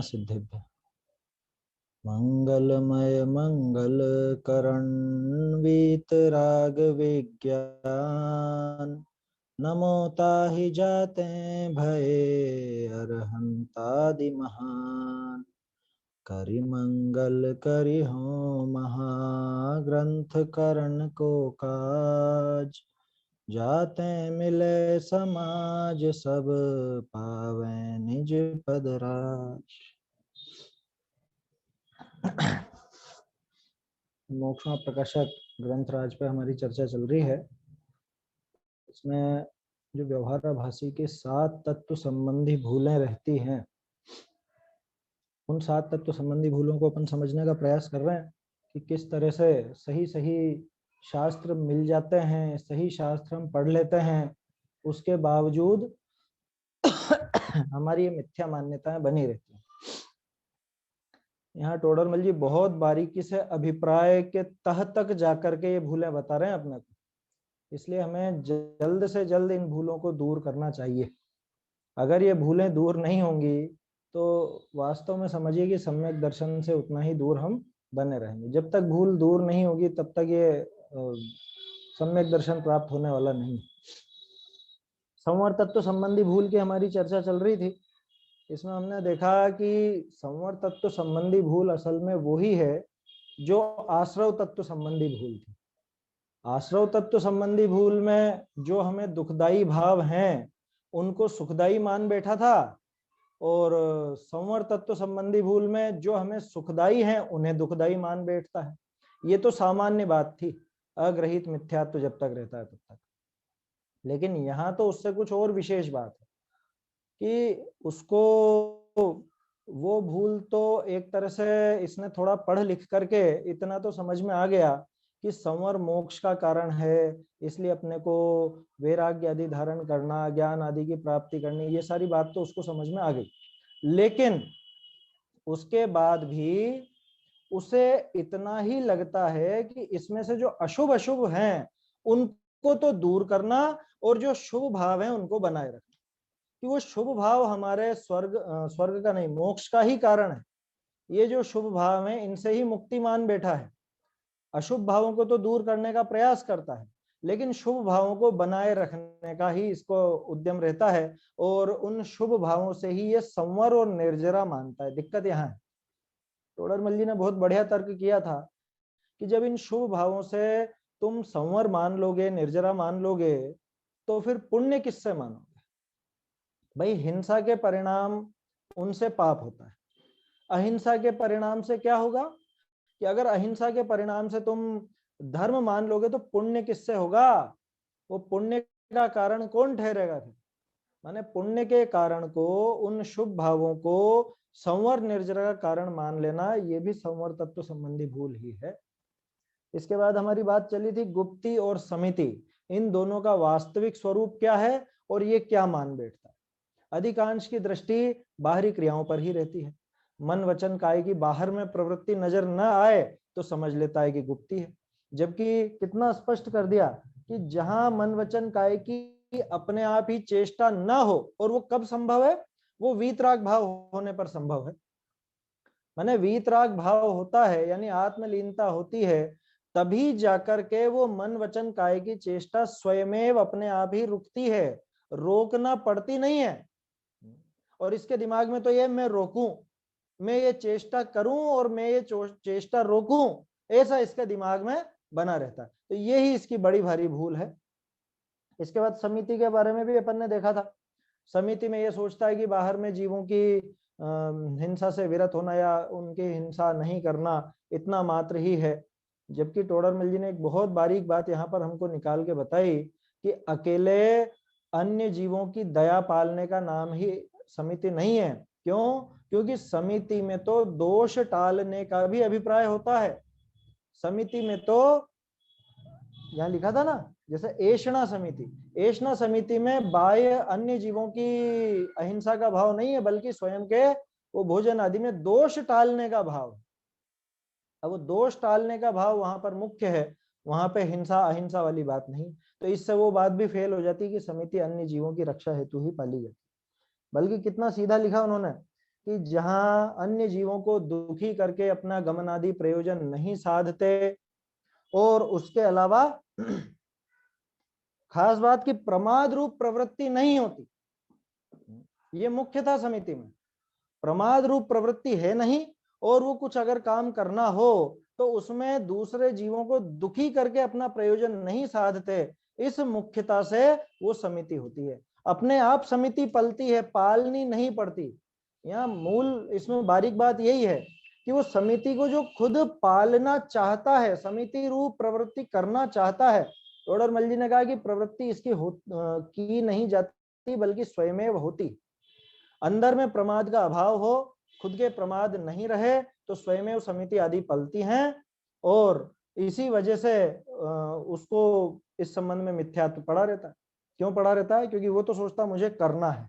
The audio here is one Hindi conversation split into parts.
सिद्धिभ्य मंगलमय मंगल करण वीतराग विज्ञान नमो ताहि जाते भये अरहंतादि महान करि मंगल करि हो महाग्रंथ करण को काज जाते मिले समाज सब पावे निज पद राज। मोक्षमा प्रकाशक ग्रंथराज पे हमारी चर्चा चल रही है। इसमें जो व्यवहाराभासी के 7 तत्व संबंधी भूलें रहती हैं, उन 7 तत्व संबंधी भूलों को अपन समझने का प्रयास कर रहे हैं कि किस तरह से सही सही शास्त्र मिल जाते हैं, सही शास्त्र हम पढ़ लेते हैं, उसके बावजूद हमारी ये मिथ्या मान्यताएं बनी रहती हैं। यहाँ टोडरमल जी बहुत बारीकी से अभिप्राय के तह तक जाकर के ये भूलें बता रहे हैं अपने को, इसलिए हमें जल्द से जल्द इन भूलों को दूर करना चाहिए। अगर ये भूलें दूर नहीं होंगी तो वास्तव में समझिए कि सम्यक दर्शन से उतना ही दूर हम बने रहेंगे। जब तक भूल दूर नहीं होगी तब तक ये सम्यक दर्शन प्राप्त होने वाला नहीं। संवर तत्व संबंधी भूल की हमारी चर्चा चल रही थी। इसमें हमने देखा कि संवर तत्व संबंधी भूल असल में वही है जो आश्रव तत्व संबंधी भूल थी। आश्रव तत्व संबंधी भूल में जो हमें दुखदाई भाव हैं उनको सुखदाई मान बैठा था, और संवर तत्व संबंधी भूल में जो हमें सुखदाई हैं उन्हें दुखदाई मान बैठता है। ये तो सामान्य बात थी, अग्रहित मिथ्यात्व जब तक रहता है तब तक। लेकिन यहाँ तो उससे कुछ और विशेष बात है कि उसको वो भूल तो एक तरह से इसने थोड़ा पढ़ लिख करके इतना तो समझ में आ गया कि संवर मोक्ष का कारण है, इसलिए अपने को वैराग्य आदि धारण करना, ज्ञान आदि की प्राप्ति करनी, ये सारी बात तो उसको समझ में आ गई। लेकिन उसके बाद भी उसे इतना ही लगता है कि इसमें से जो अशुभ अशुभ हैं उनको तो दूर करना और जो शुभ भाव हैं उनको बनाए रखना, कि वो शुभ भाव हमारे स्वर्ग का नहीं, मोक्ष का ही कारण है। ये जो शुभ भाव हैं इनसे ही मुक्ति मान बैठा है। अशुभ भावों को तो दूर करने का प्रयास करता है, लेकिन शुभ भावों को बनाए रखने का ही इसको उद्यम रहता है, और उन शुभ भावों से ही ये संवर और निर्जरा मानता है। दिक्कत यहाँ है, टोडरमल जी ने बहुत बढ़िया तर्क किया था कि जब इन शुभ भावों से तुम संवर मान लोगे, निर्जरा मान लोगे, तो फिर पुण्य किससे मानोगे? भाई हिंसा के परिणाम उनसे पाप होता है। अहिंसा के परिणाम से क्या होगा कि अगर अहिंसा के परिणाम से तुम धर्म मान लोगे तो पुण्य किससे होगा? वो पुण्य का कारण कौन ठहरेगा फिर? माने पुण्य के कारण को, उन शुभ भावों को संवर निर्जरा का कारण मान लेना, ये भी संवर तत्व संबंधी भूल ही है। इसके बाद हमारी बात चली थी गुप्ति और समिति, इन दोनों का वास्तविक स्वरूप क्या है और ये क्या मान बैठता है। अधिकांश की दृष्टि बाहरी क्रियाओं पर ही रहती है। मन वचन काय की बाहर में प्रवृत्ति नजर न आए तो समझ लेता है कि गुप्ती है, जबकि कितना स्पष्ट कर दिया कि जहां मन वचन काय की अपने आप ही चेष्टा न हो, और वो कब संभव है? वो वीतराग भाव होने पर संभव है। माने वीतराग भाव होता है यानी आत्मलीनता होती है, तभी जाकर के वो मन वचन काय की चेष्टा स्वयमेव अपने आप ही रुकती है, रोकना पड़ती नहीं है। और इसके दिमाग में तो ये मैं रोकूं, मैं ये चेष्टा करूं और मैं ये चेष्टा रोकूं, ऐसा इसके दिमाग में बना रहता है। तो यही इसकी बड़ी भारी भूल है। इसके बाद समिति के बारे में भी अपन ने देखा था। समिति में ये सोचता है कि बाहर में जीवों की हिंसा से विरत होना या उनकी हिंसा नहीं करना इतना मात्र ही है, जबकि टोडरमल जी ने एक बहुत बारीक बात यहाँ पर हमको निकाल के बताई कि अकेले अन्य जीवों की दया पालने का नाम ही समिति नहीं है। क्यों? क्योंकि समिति में तो दोष टालने का भी अभिप्राय होता है। समिति में तो यहाँ लिखा था ना, जैसे ऐषणा समिति, ऐषणा समिति में बाह्य अन्य जीवों की अहिंसा का भाव नहीं है, बल्कि स्वयं के वो भोजन आदि में दोष टालने का भाव। अब वो दोष टालने का भाव वहां पर मुख्य है, वहां पे हिंसा अहिंसा वाली बात नहीं। तो इससे वो बात भी फेल हो जाती है कि समिति अन्य जीवों की रक्षा हेतु ही पाली जाती। बल्कि कितना सीधा लिखा उन्होंने कि जहां अन्य जीवों को दुखी करके अपना गमनादि प्रयोजन नहीं साधते, और उसके अलावा खास बात कि प्रमाद रूप प्रवृत्ति नहीं होती। ये मुख्य था समिति में, प्रमाद रूप प्रवृत्ति है नहीं, और वो कुछ अगर काम करना हो तो उसमें दूसरे जीवों को दुखी करके अपना प्रयोजन नहीं साधते, इस मुख्यता से वो समिति होती है। अपने आप समिति पलती है, पालनी नहीं पड़ती। यहाँ मूल इसमें बारीक बात यही है कि वो समिति को जो खुद पालना चाहता है, समिति रूप प्रवृत्ति करना चाहता है। टोडरमल जी ने कहा कि प्रवृत्ति इसकी की नहीं जाती बल्कि स्वयमेव होती। अंदर में प्रमाद का अभाव हो, खुद के प्रमाद नहीं रहे, तो स्वयं समिति आदि पलती हैं, और इसी वजह से उसको इस संबंध में मिथ्यात्व पड़ा रहता है। क्यों पड़ा रहता है? क्योंकि वो तो सोचता मुझे करना है,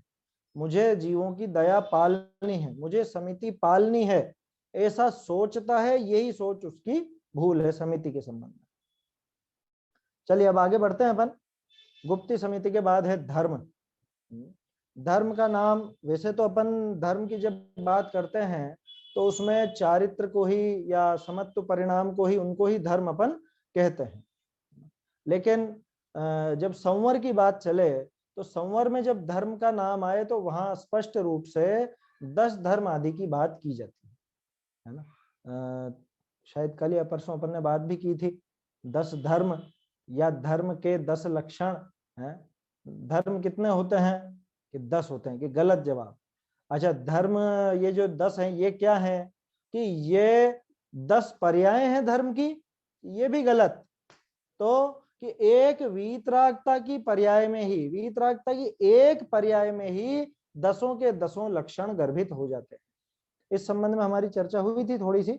मुझे जीवों की दया पालनी है, मुझे समिति पालनी है, ऐसा सोचता है। यही सोच उसकी भूल है समिति के संबंध में। चलिए अब आगे बढ़ते हैं अपन। गुप्ती समिति के बाद है धर्म। धर्म का नाम, वैसे तो अपन धर्म की जब बात करते हैं तो उसमें चारित्र को ही या समत्व परिणाम को ही, उनको ही धर्म अपन कहते हैं। लेकिन जब संवर की बात चले तो संवर में जब धर्म का नाम आए तो वहां स्पष्ट रूप से 10 धर्म आदि की बात की जाती है ना। शायद कल या परसों अपन ने बात भी की थी, 10 धर्म या धर्म के 10 लक्षण हैं। धर्म कितने होते हैं? कि 10 होते हैं। कि गलत जवाब। अच्छा, धर्म ये जो 10 हैं ये क्या है? कि ये 10 पर्याय हैं धर्म की, ये भी गलत। तो कि एक वीतरागता की पर्याय में ही, वीतरागता की एक पर्याय में ही 10 के 10 लक्षण गर्भित हो जाते हैं। इस संबंध में हमारी चर्चा हुई थी थोड़ी सी।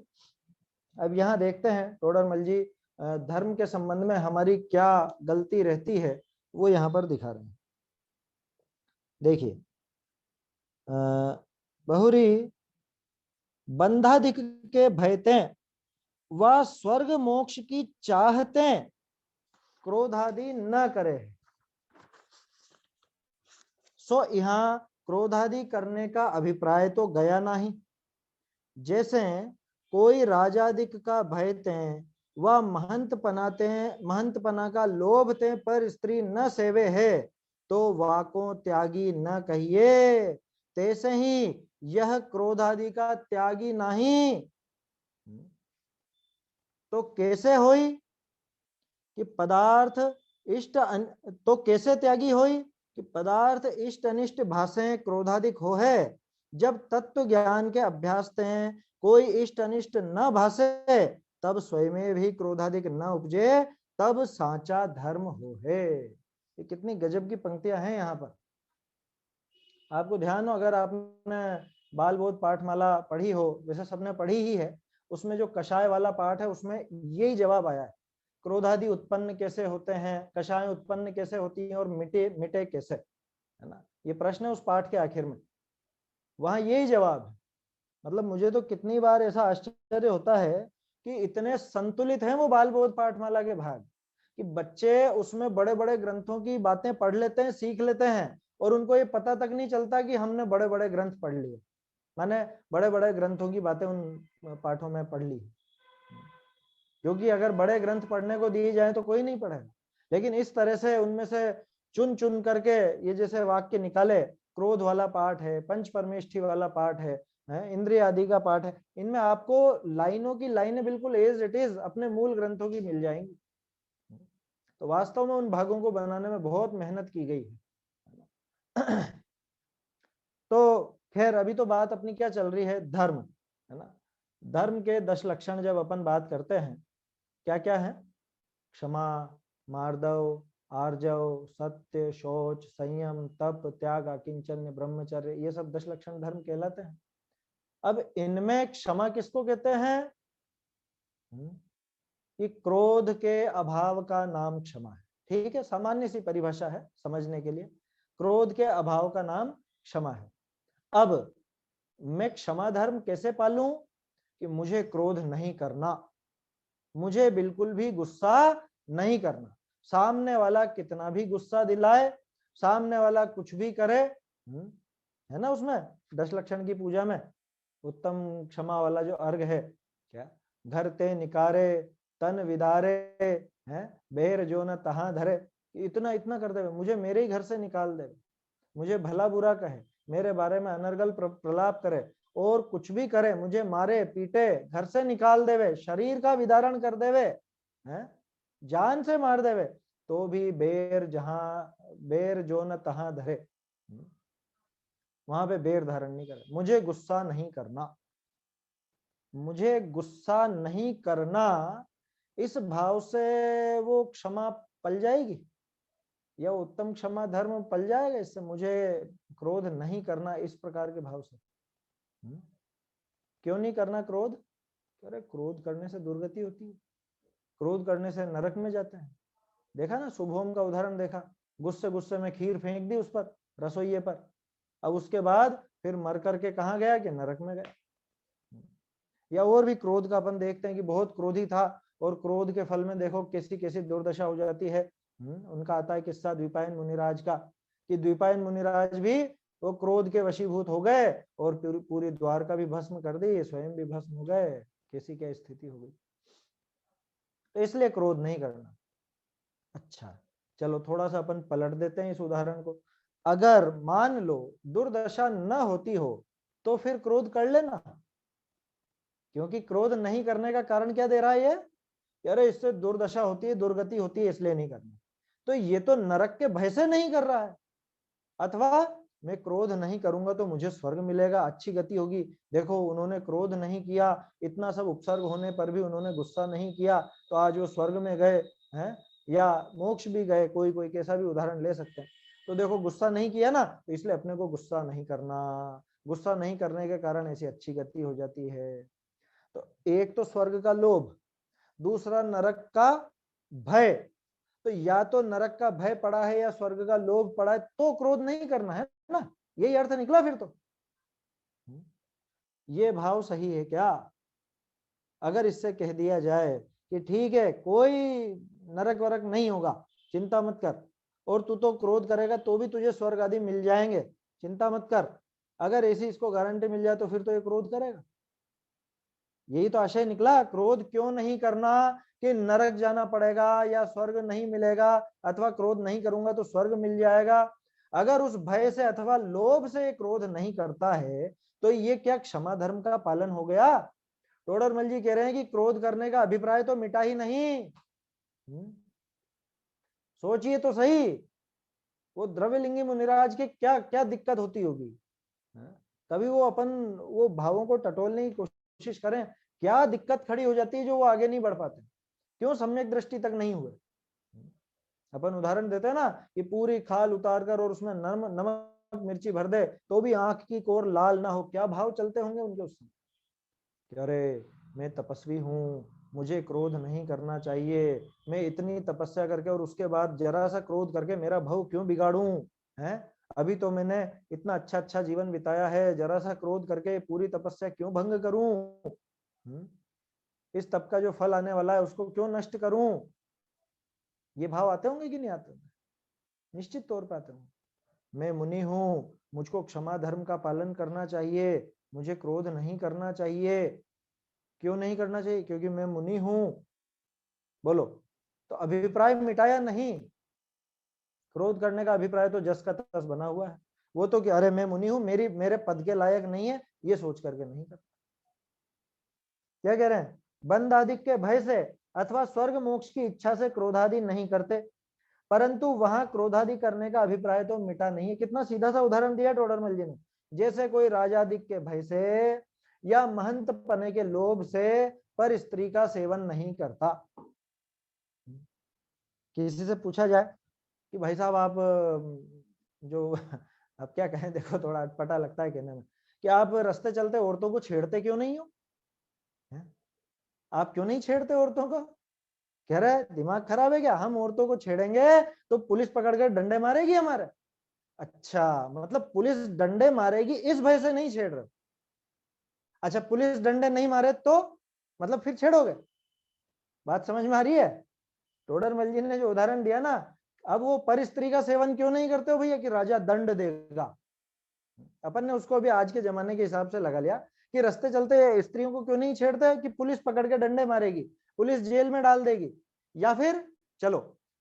अब यहाँ देखते हैं टोडरमल जी धर्म के संबंध में हमारी क्या गलती रहती है, वो यहाँ पर दिखा रहे हैं। देखिए, बहुरी बंधाधिक के भयते व स्वर्ग मोक्ष की चाहते क्रोधादि न करे। सो यहाँ क्रोधादि करने का अभिप्राय तो गया नहीं। जैसे कोई राजादिक का भयते व महंत पनाते, महंत पना का लोभते पर स्त्री न सेवे है तो वाको त्यागी न कहिए, तैसे ही यह क्रोधादि का त्यागी नहीं। तो कैसे होई कि पदार्थ इष्ट तो कैसे त्यागी होई कि पदार्थ इष्ट अनिष्ट भाषे क्रोधादिक हो है। जब तत्व ज्ञान के अभ्यास हैं कोई इष्ट अनिष्ट न भाषे तब स्वयं भी क्रोधादिक न उपजे, तब साचा धर्म हो है। ये कितनी गजब की पंक्तियां हैं यहाँ पर। आपको ध्यान हो, अगर आपने बाल बोध पाठमाला पढ़ी हो, वैसे सबने पढ़ी ही है, उसमें जो कषाय वाला पाठ है उसमें यही जवाब आया है। क्रोधादि उत्पन्न कैसे होते हैं, कषाय उत्पन्न कैसे होती हैं और मिटे कैसे, है ना। ये प्रश्न है उस पाठ के आखिर में, वहां यही जवाब है। मतलब मुझे तो कितनी बार ऐसा आश्चर्य होता है कि इतने संतुलित हैं वो बाल बोध पाठमाला के भाग कि बच्चे उसमें बड़े बड़े ग्रंथों की बातें पढ़ लेते हैं, सीख लेते हैं, और उनको ये पता तक नहीं चलता कि हमने बड़े बड़े ग्रंथ पढ़ लिए, माने बड़े बड़े ग्रंथों की बातें उन पाठों में पढ़ ली। क्योंकि अगर बड़े ग्रंथ पढ़ने को दिए जाए तो कोई नहीं पढ़ेगा, लेकिन इस तरह से उनमें से चुन चुन करके ये जैसे वाक्य निकाले, क्रोध वाला पाठ है, पंच परमेष्ठी वाला पाठ है, इंद्रिय आदि का पाठ है, इनमें आपको लाइनों की लाइनें बिल्कुल एज इट इज अपने मूल ग्रंथों की मिल जाएंगी। तो वास्तव में उन भागों को बनाने में बहुत मेहनत की गई है। तो खैर अभी तो बात अपनी क्या चल रही है, धर्म, है ना। धर्म के 10 लक्षण जब अपन बात करते हैं, क्या क्या है? क्षमा, मार्दव, आर्जव, सत्य, शौच, संयम, तप, त्याग, अकिंचन्य, ब्रह्मचर्य, ये सब 10 लक्षण धर्म कहलाते हैं। अब इनमें क्षमा किसको कहते हैं? कि क्रोध के अभाव का नाम क्षमा है। ठीक है, सामान्य सी परिभाषा है समझने के लिए, क्रोध के अभाव का नाम क्षमा है। अब मैं क्षमा धर्म कैसे पालूं? कि मुझे क्रोध नहीं करना, मुझे बिल्कुल भी गुस्सा नहीं करना। सामने वाला कितना भी गुस्सा दिलाए, सामने वाला कुछ भी करे, है ना, उसमें 10 लक्षण की पूजा में उत्तम क्षमा वाला जो अर्घ है, क्या घर ते निकारे तन विदारे हैं बेर जो न तहां धरे, इतना इतना कर देवे, मुझे मेरे ही घर से निकाल दे, मुझे भला बुरा कहे, मेरे बारे में अनर्गल प्रलाप करे और कुछ भी करे, मुझे मारे पीटे घर से निकाल देवे, शरीर का विदारण कर देवे, हैं जान से मार देवे, तो भी बेर जो न तहां धरे, वहां पे बेर धारण नहीं करे। मुझे गुस्सा नहीं करना, मुझे गुस्सा नहीं करना, इस भाव से वो क्षमा पल जाएगी, या उत्तम क्षमा धर्म पल जाएगा इससे, मुझे क्रोध नहीं करना इस प्रकार के भाव से। क्यों नहीं करना क्रोध? अरे क्रोध करने से दुर्गति होती है, क्रोध करने से नरक में जाते हैं। देखा ना, शुभोम का उदाहरण देखा, गुस्से गुस्से में खीर फेंक दी उस पर, रसोइये पर, अब उसके बाद फिर मर करके कहाँ गया? कि नरक में गया। या और भी क्रोध का अपन देखते हैं कि बहुत क्रोधी था और क्रोध के फल में देखो कैसी कैसी दुर्दशा हो जाती है। उनका आता है किस्सा द्विपायन मुनिराज का, कि द्विपायन मुनिराज भी वो क्रोध के वशीभूत हो गए और पूरी द्वारका भी भस्म कर दी, स्वयं भी भस्म हो गए, कैसी क्या स्थिति हो गई। तो इसलिए क्रोध नहीं करना। अच्छा चलो थोड़ा सा अपन पलट देते हैं इस उदाहरण को। अगर मान लो दुर्दशा न होती हो तो फिर क्रोध कर लेना, क्योंकि क्रोध नहीं करने का कारण क्या दे रहा है ये? अरे इससे दुर्दशा होती है, दुर्गति होती है, इसलिए नहीं करना। तो ये तो नरक के भय से नहीं कर रहा है, अथवा मैं क्रोध नहीं करूंगा तो मुझे स्वर्ग मिलेगा, अच्छी गति होगी। देखो उन्होंने क्रोध नहीं किया, इतना सब उपसर्ग होने पर भी उन्होंने गुस्सा नहीं किया, तो आज वो स्वर्ग में गए हैं या मोक्ष भी गए, कोई कोई कैसा भी उदाहरण ले सकते हैं। तो देखो गुस्सा नहीं किया ना, तो इसलिए अपने को गुस्सा नहीं करना, गुस्सा नहीं करने के कारण ऐसी अच्छी गति हो जाती है। तो एक तो स्वर्ग का लोभ, दूसरा नरक का भय। तो या तो नरक का भय पड़ा है या स्वर्ग का लोभ पड़ा है, तो क्रोध नहीं करना है ना, यही अर्थ निकला फिर तो। ये भाव सही है क्या? अगर इससे कह दिया जाए कि ठीक है कोई नरक वरक नहीं होगा, चिंता मत कर, और तू तो क्रोध करेगा तो भी तुझे स्वर्ग आदि मिल जाएंगे, चिंता मत कर, अगर ऐसी इसको गारंटी मिल जाए तो फिर तो ये क्रोध करेगा। यही तो आशय निकला, क्रोध क्यों नहीं करना कि नरक जाना पड़ेगा या स्वर्ग नहीं मिलेगा, अथवा क्रोध नहीं करूंगा तो स्वर्ग मिल जाएगा। अगर उस भय से अथवा लोभ से क्रोध नहीं करता है तो ये क्या क्षमा धर्म का पालन हो गया? टोडरमल जी कह रहे हैं कि क्रोध करने का अभिप्राय तो मिटा ही नहीं। सोचिए तो सही, वो द्रव्यलिंगी मुनिराज के क्या क्या दिक्कत होती होगी। तभी वो अपन वो भावों को टटोलने की कोशिश करें, क्या दिक्कत खड़ी हो जाती है जो वो आगे नहीं बढ़ पाते, क्यों सम्यक दृष्टि तक नहीं हुए। अपन उदाहरण देते हैं ना कि पूरी खाल उतार कर और उसमें नमक मिर्ची भर दे तो भी आंख की कोर लाल ना हो, क्या भाव चलते होंगे उनके उसमें? अरे मैं तपस्वी हूँ, मुझे क्रोध नहीं करना चाहिए, मैं इतनी तपस्या करके और उसके बाद जरा सा क्रोध करके मेरा भाव क्यों बिगाड़ूं? हैं अभी तो मैंने इतना अच्छा अच्छा जीवन बिताया है, जरा सा क्रोध करके पूरी तपस्या क्यों भंग करूं? इस तप का जो फल आने वाला है उसको क्यों नष्ट करूं? ये भाव आते होंगे कि नहीं आते होंगे? निश्चित तौर पर आते होंगे। मैं मुनि हूं, मुझको क्षमा धर्म का पालन करना चाहिए, मुझे क्रोध नहीं करना चाहिए। क्यों नहीं करना चाहिए? क्योंकि मैं मुनि हूं। बोलो, तो अभिप्राय मिटाया नहीं, क्रोध करने का अभिप्राय तो जस का तस बना हुआ है। वो तो कि अरे मैं मुनि हूं, मेरे पद के लायक नहीं है, ये सोच करके नहीं करता। क्या कह रहे हैं? बंद आदि के भय से अथवा स्वर्ग मोक्ष की इच्छा से क्रोधादि नहीं करते, परंतु वहां क्रोधादि करने का अभिप्राय तो मिटा नहीं है। कितना सीधा सा उदाहरण दिया टोडरमल जी ने, जैसे कोई राजादिक के भय से या महंत पने के लोभ से पर स्त्री का सेवन नहीं करता। किसी से पूछा जाए कि भाई साहब आप जो अब क्या कहें, देखो थोड़ा अटपटा लगता है कहने में, कि आप रास्ते चलते औरतों को छेड़ते क्यों नहीं हो? आप क्यों नहीं छेड़ते औरतों को? कह रहे दिमाग खराब है क्या? हम औरतों को छेड़ेंगे तो पुलिस पकड़कर डंडे मारेगी हमारे। अच्छा, मतलब पुलिस डंडे मारेगी इस भय से नहीं छेड़ रहे? अच्छा, पुलिस डंडे नहीं मारे तो मतलब फिर छेड़ोगे? बात समझ में आ रही है? टोडरमल जी ने जो उदाहरण दिया ना, अब वो पर स्त्री का सेवन क्यों नहीं करते हो भैया? कि राजा दंड देगा, अपन ने उसको भी आज के जमाने के हिसाब से लगा लिया कि रास्ते चलते स्त्रियों को क्यों नहीं छेड़ते, कि पुलिस पकड़ के डंडे मारेगी, पुलिस जेल में डाल देगी, या फिर चलो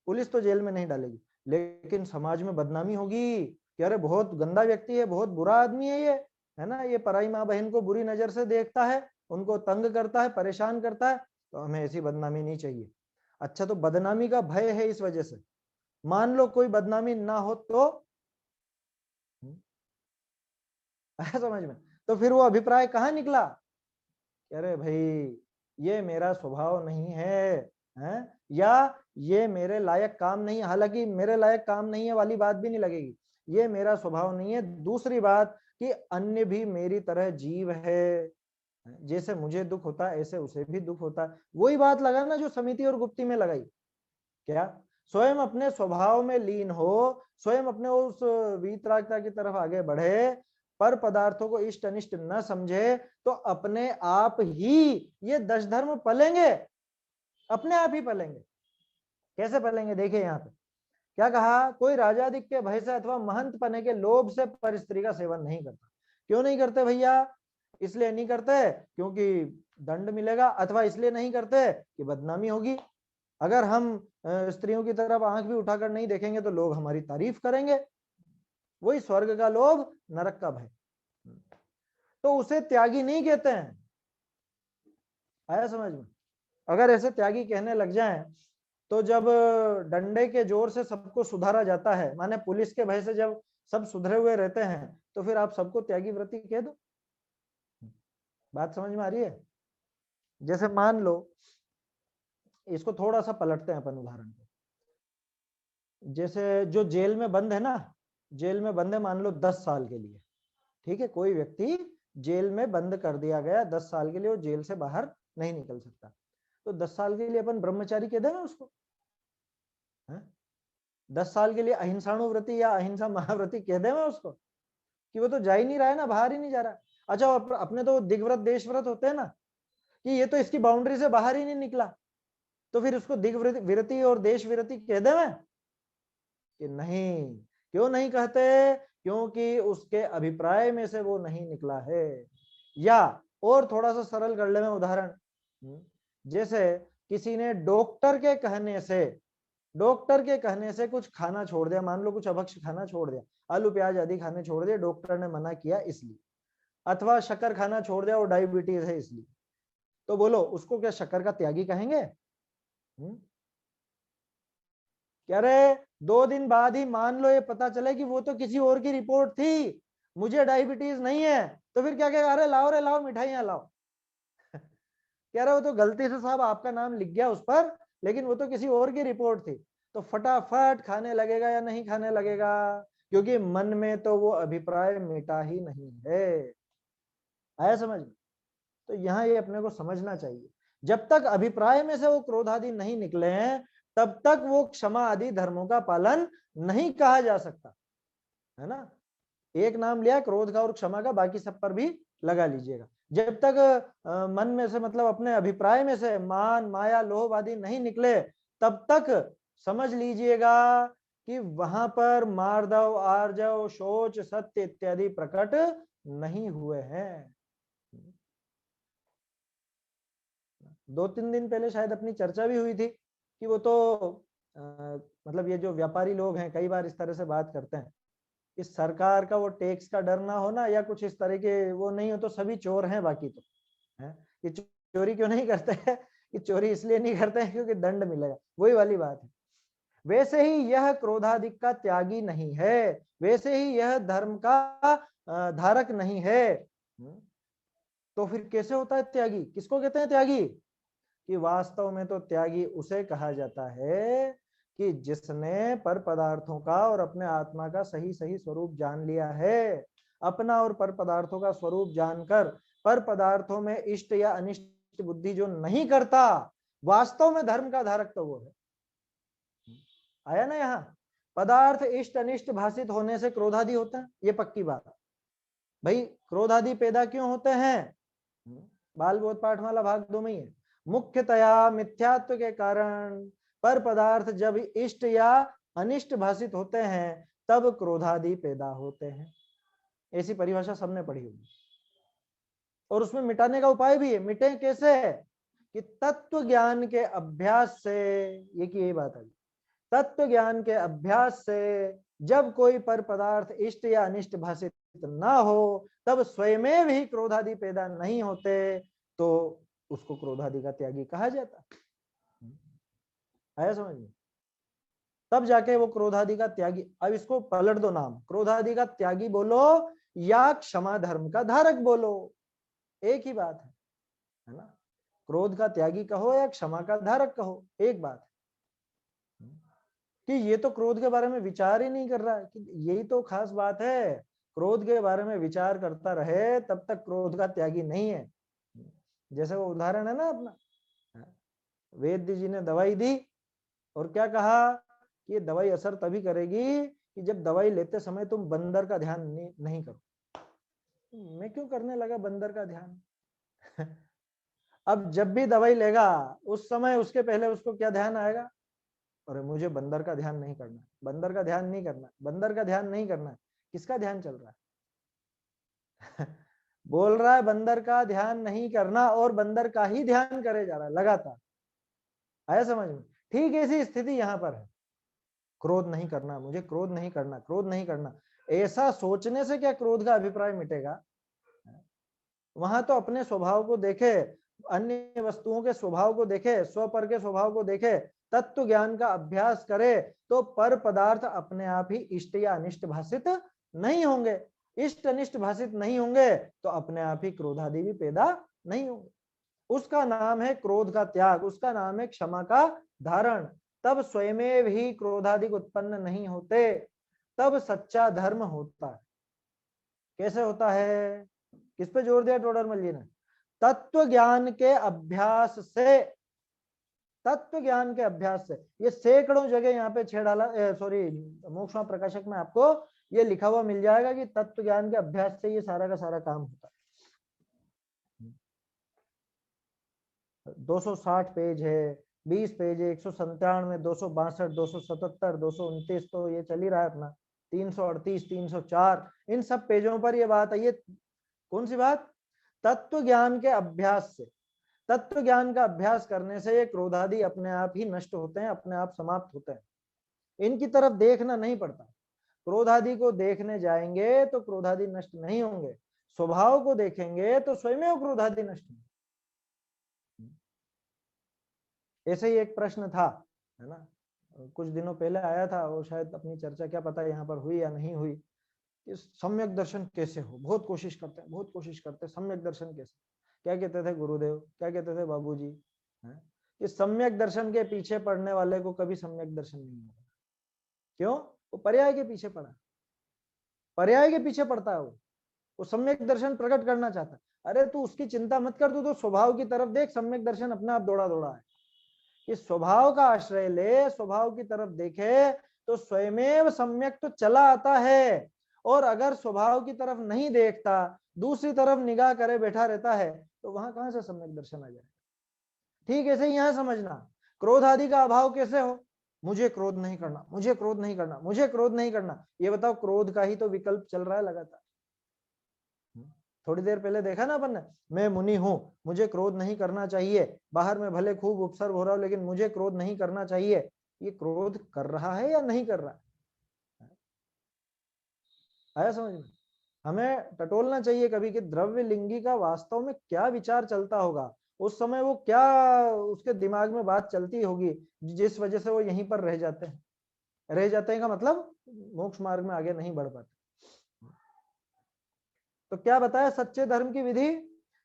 पुलिस तो जेल में नहीं डालेगी लेकिन समाज में बदनामी होगी कि अरे बहुत गंदा व्यक्ति है, बहुत बुरा आदमी है ये, है ना, ये पराई माँ बहन को बुरी नजर से देखता है, उनको तंग करता है, परेशान करता है, तो हमें ऐसी बदनामी नहीं चाहिए। अच्छा, तो बदनामी का भय है इस वजह से। मान लो कोई बदनामी ना हो तो समझ में, तो फिर वो अभिप्राय कहाँ निकला? अरे भाई ये मेरा स्वभाव नहीं है, या ये मेरे लायक काम नहीं, हालांकि मेरे लायक काम नहीं है वाली बात भी नहीं लगेगी, ये मेरा स्वभाव नहीं है। दूसरी बात कि अन्य भी मेरी तरह जीव है, जैसे मुझे दुख होता है ऐसे उसे भी दुख होता है। वही बात लगा ना जो समिति और गुप्ती में लगाई, क्या स्वयं अपने स्वभाव में लीन हो, स्वयं अपने उस वीतरागता की तरफ आगे बढ़े, पर पदार्थों को इष्ट अनिष्ट न समझे, तो अपने आप ही ये दश धर्म पलेंगे, अपने आप ही पलेंगे। कैसे पलेंगे? देखिए यहाँ पे क्या कहा, कोई राजाधिक के भय से अथवा महंत पने के लोभ से पर स्त्री का सेवन नहीं करता। क्यों नहीं करते भैया? इसलिए नहीं करते क्योंकि दंड मिलेगा, अथवा इसलिए नहीं करते कि बदनामी होगी। अगर हम स्त्रियों की तरफ आंख भी उठाकर नहीं देखेंगे तो लोग हमारी तारीफ करेंगे। वही स्वर्ग का लोभ, नरक का भय। तो उसे त्यागी नहीं कहते हैं। आया समझ में? अगर ऐसे त्यागी कहने लग जाएं तो जब डंडे के जोर से सबको सुधारा जाता है, माने पुलिस के भय से जब सब सुधरे हुए रहते हैं, तो फिर आप सबको त्यागी व्रती कह दो। बात समझ में आ रही है? जैसे मान लो, इसको थोड़ा सा पलटते हैं अपन उदाहरण पे। जैसे जो जेल में बंद है ना, जेल में बंद है मान लो 10 साल के लिए, ठीक है, कोई व्यक्ति जेल में बंद कर दिया गया 10 साल के लिए, वो जेल से बाहर नहीं निकल सकता, तो 10 साल के लिए अपन ब्रह्मचारी कह देना उसको, है? 10 साल के लिए अहिंसाणुव्रती या अहिंसा महाव्रती कह देना उसको, कि वो तो जा ही नहीं रहा है ना, बाहर ही नहीं जा रहा। अच्छा, अपने तो दिग्व्रत देशव्रत होते हैं ना, कि ये तो इसकी बाउंड्री से बाहर ही नहीं निकला, तो फिर उसको दिग्व्रत विरति और देश विरति कह दे मैं कि नहीं? क्यों नहीं कहते? क्योंकि उसके अभिप्राय में से वो नहीं निकला है। या और थोड़ा सा सरल कर ले मैं उदाहरण, जैसे किसी ने डॉक्टर के कहने से कुछ खाना छोड़ दिया, मान लो कुछ अभक्ष्य खाना छोड़ दिया, आलू प्याज आदि खाने छोड़ दिए, डॉक्टर ने मना किया इसलिए, अथवा शक्कर खाना छोड़ दिया और डायबिटीज है इसलिए, तो बोलो उसको क्या शक्कर का त्यागी कहेंगे? क्या रे, 2 दिन बाद ही मान लो ये पता चले कि वो तो किसी और की रिपोर्ट थी, मुझे डायबिटीज नहीं है, तो फिर क्या कहेगा? अरे लाओ रे लाओ, मिठाइयां लाओ। कह रहे वो तो गलती से साहब आपका नाम लिख गया उस पर, लेकिन वो तो किसी और की रिपोर्ट थी। तो फटाफट खाने लगेगा या नहीं खाने लगेगा? क्योंकि मन में तो वो अभिप्राय मिटा ही नहीं है। आया समझ में? तो यहाँ ये अपने को समझना चाहिए, जब तक अभिप्राय में से वो क्रोध आदि नहीं निकले हैं तब तक वो क्षमा आदि धर्मों का पालन नहीं कहा जा सकता, है ना? एक नाम लिया क्रोध का और क्षमा का, बाकी सब पर भी लगा लीजिएगा। जब तक मन में से मतलब अपने अभिप्राय में से मान माया लोभ आदि नहीं निकले तब तक समझ लीजिएगा कि वहां पर मार्दव आर्जव शौच सत्य इत्यादि प्रकट नहीं हुए हैं। 2-3 दिन पहले शायद अपनी चर्चा भी हुई थी कि वो तो मतलब ये जो व्यापारी लोग हैं कई बार इस तरह से बात करते हैं कि सरकार का वो टैक्स का डर ना होना या कुछ इस तरह के वो नहीं हो तो सभी चोर हैं, बाकी तो है कि चोरी क्यों नहीं करते हैं? कि चोरी इसलिए नहीं करते हैं क्योंकि दंड मिलेगा, वही वाली बात है। वैसे ही यह क्रोधाधिक का त्यागी नहीं है, वैसे ही यह धर्म का धारक नहीं है। तो फिर कैसे होता है त्यागी? किसको कहते हैं त्यागी? कि वास्तव में तो त्यागी उसे कहा जाता है कि जिसने पर पदार्थों का और अपने आत्मा का सही सही स्वरूप जान लिया है। अपना और पर पदार्थों का स्वरूप जानकर पर पदार्थों में इष्ट या अनिष्ट बुद्धि जो नहीं करता, वास्तव में धर्म का धारक तो वो है। आया ना? यहाँ पदार्थ इष्ट अनिष्ट भाषित होने से क्रोधादि होता है, ये पक्की बात। भाई क्रोधादि पैदा क्यों होते हैं? बाल बोध पाठमाला भाग 2 में ही है। मुख्यतया मिथ्यात्व के कारण पर पदार्थ जब इष्ट या अनिष्ट भाषित होते हैं तब क्रोधादि पैदा होते हैं। ऐसी परिभाषा सबने पढ़ी होगी। और उसमें मिटाने का उपाय भी है। मिटे कैसे? कि तत्व ज्ञान के अभ्यास से, ये की यही बात है, तत्व ज्ञान के अभ्यास से जब कोई पर पदार्थ इष्ट या अनिष्ट भाषित ना हो, तब स्वयं ही क्रोधादि पैदा नहीं होते, तो उसको क्रोधादि का त्यागी कहा जाता। आया समझ में? तब जाके वो क्रोधादि का त्यागी। अब इसको पलट दो नाम, क्रोधादि का त्यागी बोलो या क्षमा धर्म का धारक बोलो, एक ही बात है ना। क्रोध का त्यागी कहो या क्षमा का धारक कहो, एक बात है। कि ये तो क्रोध के बारे में विचार ही नहीं कर रहा है, कि यही तो खास बात है। क्रोध के बारे में विचार करता रहे तब तक क्रोध का त्यागी नहीं है। जैसे वो उदाहरण है ना अपना, वैद्य जी ने दवाई दी और क्या कहा कि ये दवाई असर तभी करेगी कि जब दवाई लेते समय तुम बंदर का ध्यान नहीं करो। मैं क्यों करने लगा बंदर का ध्यान? अब जब भी दवाई लेगा उस समय उसके पहले उसको क्या ध्यान आएगा? अरे मुझे बंदर का ध्यान नहीं करना, बंदर का ध्यान नहीं करना, बंदर का ध्यान नहीं करना। किसका ध्यान चल रहा है? बोल रहा है बंदर का ध्यान नहीं करना और बंदर का ही ध्यान करे जा रहा है लगातार। आया समझ में? ठीक ऐसी स्थिति यहां पर है। क्रोध नहीं करना, मुझे क्रोध नहीं करना, क्रोध नहीं करना, ऐसा सोचने से क्या क्रोध का अभिप्राय मिटेगा? वहां तो अपने स्वभाव को देखे, अन्य वस्तुओं के स्वभाव को देखे, स्वपर के स्वभाव को देखे, तत्व ज्ञान का अभ्यास करे, तो पर पदार्थ अपने आप ही इष्ट या अनिष्ट भाषित नहीं होंगे। इष्ट अनिष्ट भाषित नहीं होंगे तो अपने आप ही क्रोधादि भी पैदा नहीं होंगे। उसका नाम है क्रोध का त्याग, उसका नाम है क्षमा का धारण। तब स्वयं ही क्रोधादि उत्पन्न नहीं होते, तब सच्चा धर्म होता है। कैसे होता है? किस पे जोर दिया टोडरमल जी ने? तत्व ज्ञान के अभ्यास से, तत्व ज्ञान के अभ्यास से। ये सैकड़ों जगह यहाँ पे छेड़ाला, सॉरी, मोक्ष प्रकाशक में आपको ये लिखा हुआ मिल जाएगा कि तत्व ज्ञान के अभ्यास से ये सारा का सारा काम होता है। 260 पेज है, 20 पेज है, 197, 262, 277, 229, तो ये चल ही रहा है अपना 338, 304, इन सब पेजों पर ये बात है। ये कौन सी बात? तत्व ज्ञान के अभ्यास से। तत्व ज्ञान का अभ्यास करने से ये क्रोधादि अपने आप ही नष्ट होते हैं, अपने आप समाप्त होते हैं। इनकी तरफ देखना नहीं पड़ता। क्रोधादि को देखने जाएंगे तो क्रोधादि नष्ट नहीं होंगे, स्वभाव को देखेंगे तो स्वयं क्रोधादि नष्ट होंगे। ऐसे ही एक प्रश्न था, है ना, कुछ दिनों पहले आया था, और शायद अपनी चर्चा क्या पता यहाँ पर हुई या नहीं हुई, कि सम्यक दर्शन कैसे हो। बहुत कोशिश करते हैं, बहुत कोशिश करते हैं, सम्यक दर्शन कैसे। क्या कहते थे गुरुदेव, क्या कहते थे बाबूजी, कि सम्यक दर्शन के पीछे पड़ने वाले को कभी सम्यक दर्शन नहीं होगा। क्यों? वो पर्याय के पीछे पड़ा, पर्याय के पीछे पड़ता है वो सम्यक दर्शन प्रकट करना चाहता है। अरे तू उसकी चिंता मत कर, तू तो स्वभाव की तरफ देख, सम्यक दर्शन अपने आप दौड़ा दौड़ा है। कि स्वभाव का आश्रय ले, स्वभाव की तरफ देखे तो स्वयमेव सम्यक तो चला आता है। और अगर स्वभाव की तरफ नहीं देखता, दूसरी तरफ निगाह करे बैठा रहता है, तो वहां कहां से सम्यक दर्शन आ जाए? ठीक ऐसे ही यहां समझना, क्रोध आदि का अभाव कैसे हो? मुझे क्रोध नहीं करना, मुझे क्रोध नहीं करना, मुझे क्रोध नहीं करना। ये बताओ, क्रोध का ही तो विकल्प चल रहा है लगातार। थोड़ी देर पहले देखा ना अपन ने, मैं मुनि हूं, मुझे क्रोध नहीं करना चाहिए, बाहर में भले खूब उपसर्ग हो रहा हो लेकिन मुझे क्रोध नहीं करना चाहिए। ये क्रोध कर रहा है या नहीं कर रहा? आया समझ में? हमें टटोलना चाहिए कभी कि द्रव्य लिंगी का वास्तव में क्या विचार चलता होगा, उस समय वो क्या उसके दिमाग में बात चलती होगी जिस वजह से वो यहीं पर रह जाते हैं। रह जाते हैं का मतलब मोक्ष मार्ग में आगे नहीं बढ़ पाते। तो क्या बताया सच्चे धर्म की विधि?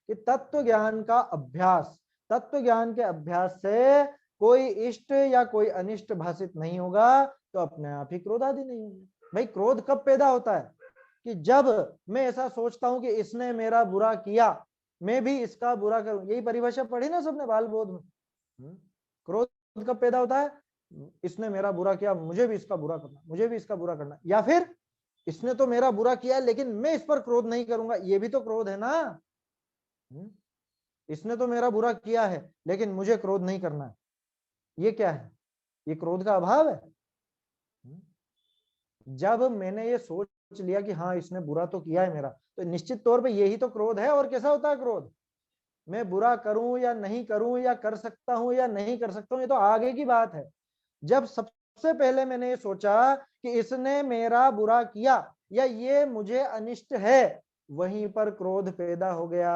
कि तत्व ज्ञान का अभ्यास, तत्व ज्ञान के अभ्यास से कोई इष्ट या कोई अनिष्ट भाषित नहीं होगा, तो अपने आप ही क्रोध आदि नहीं होंगे। भाई क्रोध कब पैदा होता है? कि जब मैं ऐसा सोचता हूं कि इसने मेरा बुरा किया, मैं भी इसका बुरा करूं। यही परिभाषा पढ़ी ना सबने बाल बोध में। क्रोध कब पैदा होता है? इसने मेरा बुरा किया, मुझे भी इसका बुरा करना, मुझे भी इसका बुरा करना। या फिर इसने तो मेरा बुरा किया लेकिन मैं इस पर क्रोध नहीं करूंगा, ये भी तो क्रोध है ना। इसने तो मेरा बुरा किया है लेकिन मुझे क्रोध नहीं करना है, ये क्या है? ये क्रोध का अभाव है। जब मैंने ये सोच लिया कि हाँ इसने बुरा तो किया है मेरा, तो निश्चित तौर पे यही तो क्रोध है। और कैसा होता है क्रोध? मैं बुरा करूं या नहीं करूं, या कर सकता हूं या नहीं कर सकता हूं, ये तो आगे की बात है। जब सबसे पहले मैंने ये सोचा कि इसने मेरा बुरा किया या ये मुझे अनिष्ट है, वहीं पर क्रोध पैदा हो गया।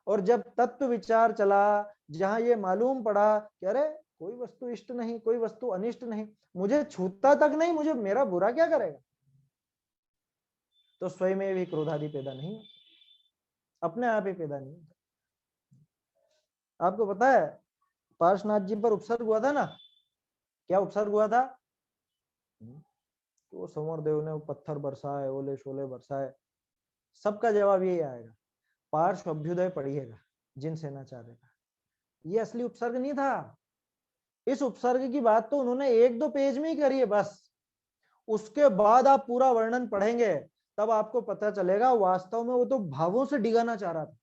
और जब तत्व विचार चला, जहां ये मालूम पड़ा कि अरे कोई वस्तु इष्ट नहीं, कोई वस्तु अनिष्ट नहीं, मुझे छूता तक नहीं, मुझे मेरा बुरा क्या करेगा, तो स्वयं में भी क्रोध आदि पैदा नहीं होता, अपने आप ही पैदा नहीं होता। आपको पता है पार्श्वनाथ जी पर उपसर्ग हुआ था ना, क्या उपसर्ग हुआ था? तो संवर देव ने पत्थर बरसाए, ओले शोले बरसाए। सबका जवाब यही आएगा, पार्श्व अभ्युदय पढ़िएगा जिन सेनाचार्य का। ये असली उपसर्ग नहीं था। इस उपसर्ग की बात तो उन्होंने 1-2 पेज में ही करी है बस। उसके बाद आप पूरा वर्णन पढ़ेंगे तब आपको पता चलेगा वास्तव में वो तो भावों से डिगाना चाह रहा था।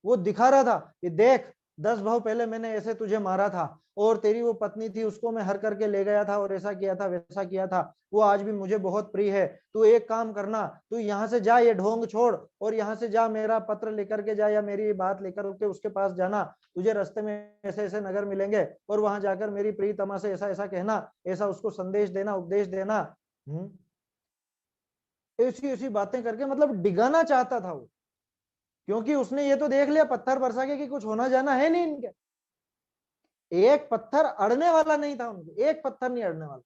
वो दिखा रहा था कि देख 10 भाव पहले मैंने ऐसे तुझे मारा था, और तेरी वो पत्नी थी उसको मैं हर करके ले गया था, और ऐसा किया था वैसा किया था, वो आज भी मुझे बहुत प्रिय है। तू एक काम करना, तू यहाँ से जा, ये ढोंग छोड़ और यहाँ से जा, मेरा पत्र लेकर के जा या मेरी बात लेकर के उसके पास जाना, तुझे रास्ते में ऐसे ऐसे नगर मिलेंगे और वहां जाकर मेरी प्रियतमा से ऐसा ऐसा कहना, ऐसा उसको संदेश देना, उपदेश देना। ऐसी ऐसी बातें करके मतलब डिगाना चाहता था वो, क्योंकि उसने ये तो देख लिया पत्थर बरसा के कि कुछ होना जाना है नहीं इनके। एक पत्थर अड़ने वाला नहीं था उनके, एक पत्थर नहीं अड़ने वाला।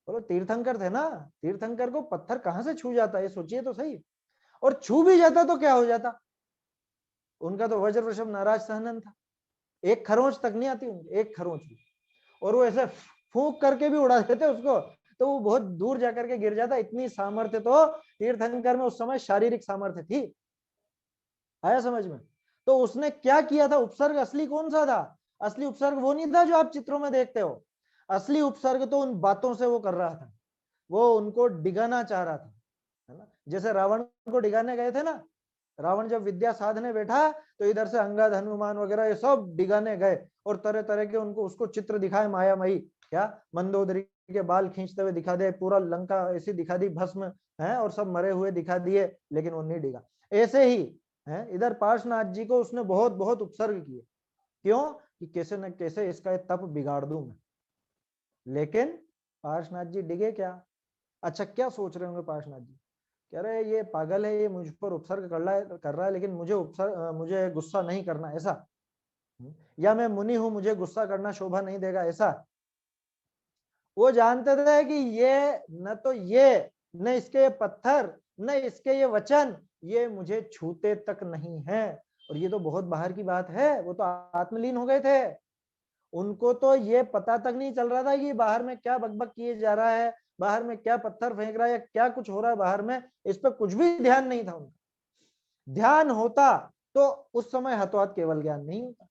बोलो तीर्थंकर थे ना, तीर्थंकर को पत्थर कहां से छू जाता है, ये सोचिए तो सही। और छू भी जाता तो क्या हो जाता, उनका तो वज्र वृषभ नाराज सहनन था, एक खरोंच तक नहीं आती उनकी, एक खरोंच भी। और वो ऐसे फूंक करके भी उड़ा देते उसको, तो वो बहुत दूर जाकर के गिर जाता। इतनी सामर्थ्य तो तीर्थंकर में उस समय शारीरिक सामर्थ्य थी। आया समझ में? तो उसने क्या किया था, उपसर्ग असली कौन सा था? असली उपसर्ग वो नहीं था जो आप चित्रों में देखते हो। असली उपसर्ग तो उन बातों से वो कर रहा था, वो उनको डिगाना चाह रहा था, है ना। जैसे रावण को डिगाने गए थे ना, रावण जब विद्या साधने बैठा तो इधर से अंगद हनुमान वगैरह ये सब डिगाने गए और तरह तरह के उनको उसको चित्र दिखाए मायामयी, क्या मंदोदरी के बाल खींचते हुए दिखा दे, पूरा लंका ऐसी दिखा दी भस्म है और सब मरे हुए दिखा दिए, लेकिन वो नहीं डिगा। ऐसे ही है इधर पार्श्वनाथ जी को उसने बहुत बहुत उपसर्ग किए, क्यों? कि कैसे न कैसे इसका तप बिगाड़ दूं मैं। लेकिन पार्श्वनाथ जी डिगे क्या? अच्छा क्या सोच रहे होंगे पार्श्वनाथ जी, कह रहे ये पागल है, ये मुझ पर उपसर्ग कर रहा है लेकिन मुझे गुस्सा नहीं करना, ऐसा? या मैं मुनि हूं, मुझे गुस्सा करना शोभा नहीं देगा, ऐसा? वो जानते थे कि ये न तो ये, न इसके ये पत्थर, न इसके ये वचन, ये मुझे छूते तक नहीं है। और ये तो बहुत बाहर की बात है, वो तो आत्मलीन हो गए थे, उनको तो ये पता तक नहीं चल रहा था कि बाहर में क्या बकबक किए जा रहा है, बाहर में क्या पत्थर फेंक रहा है या क्या कुछ हो रहा है बाहर में, इस पर कुछ भी ध्यान नहीं था उनका। ध्यान होता तो उस समय हतोहात केवल ज्ञान नहीं होता,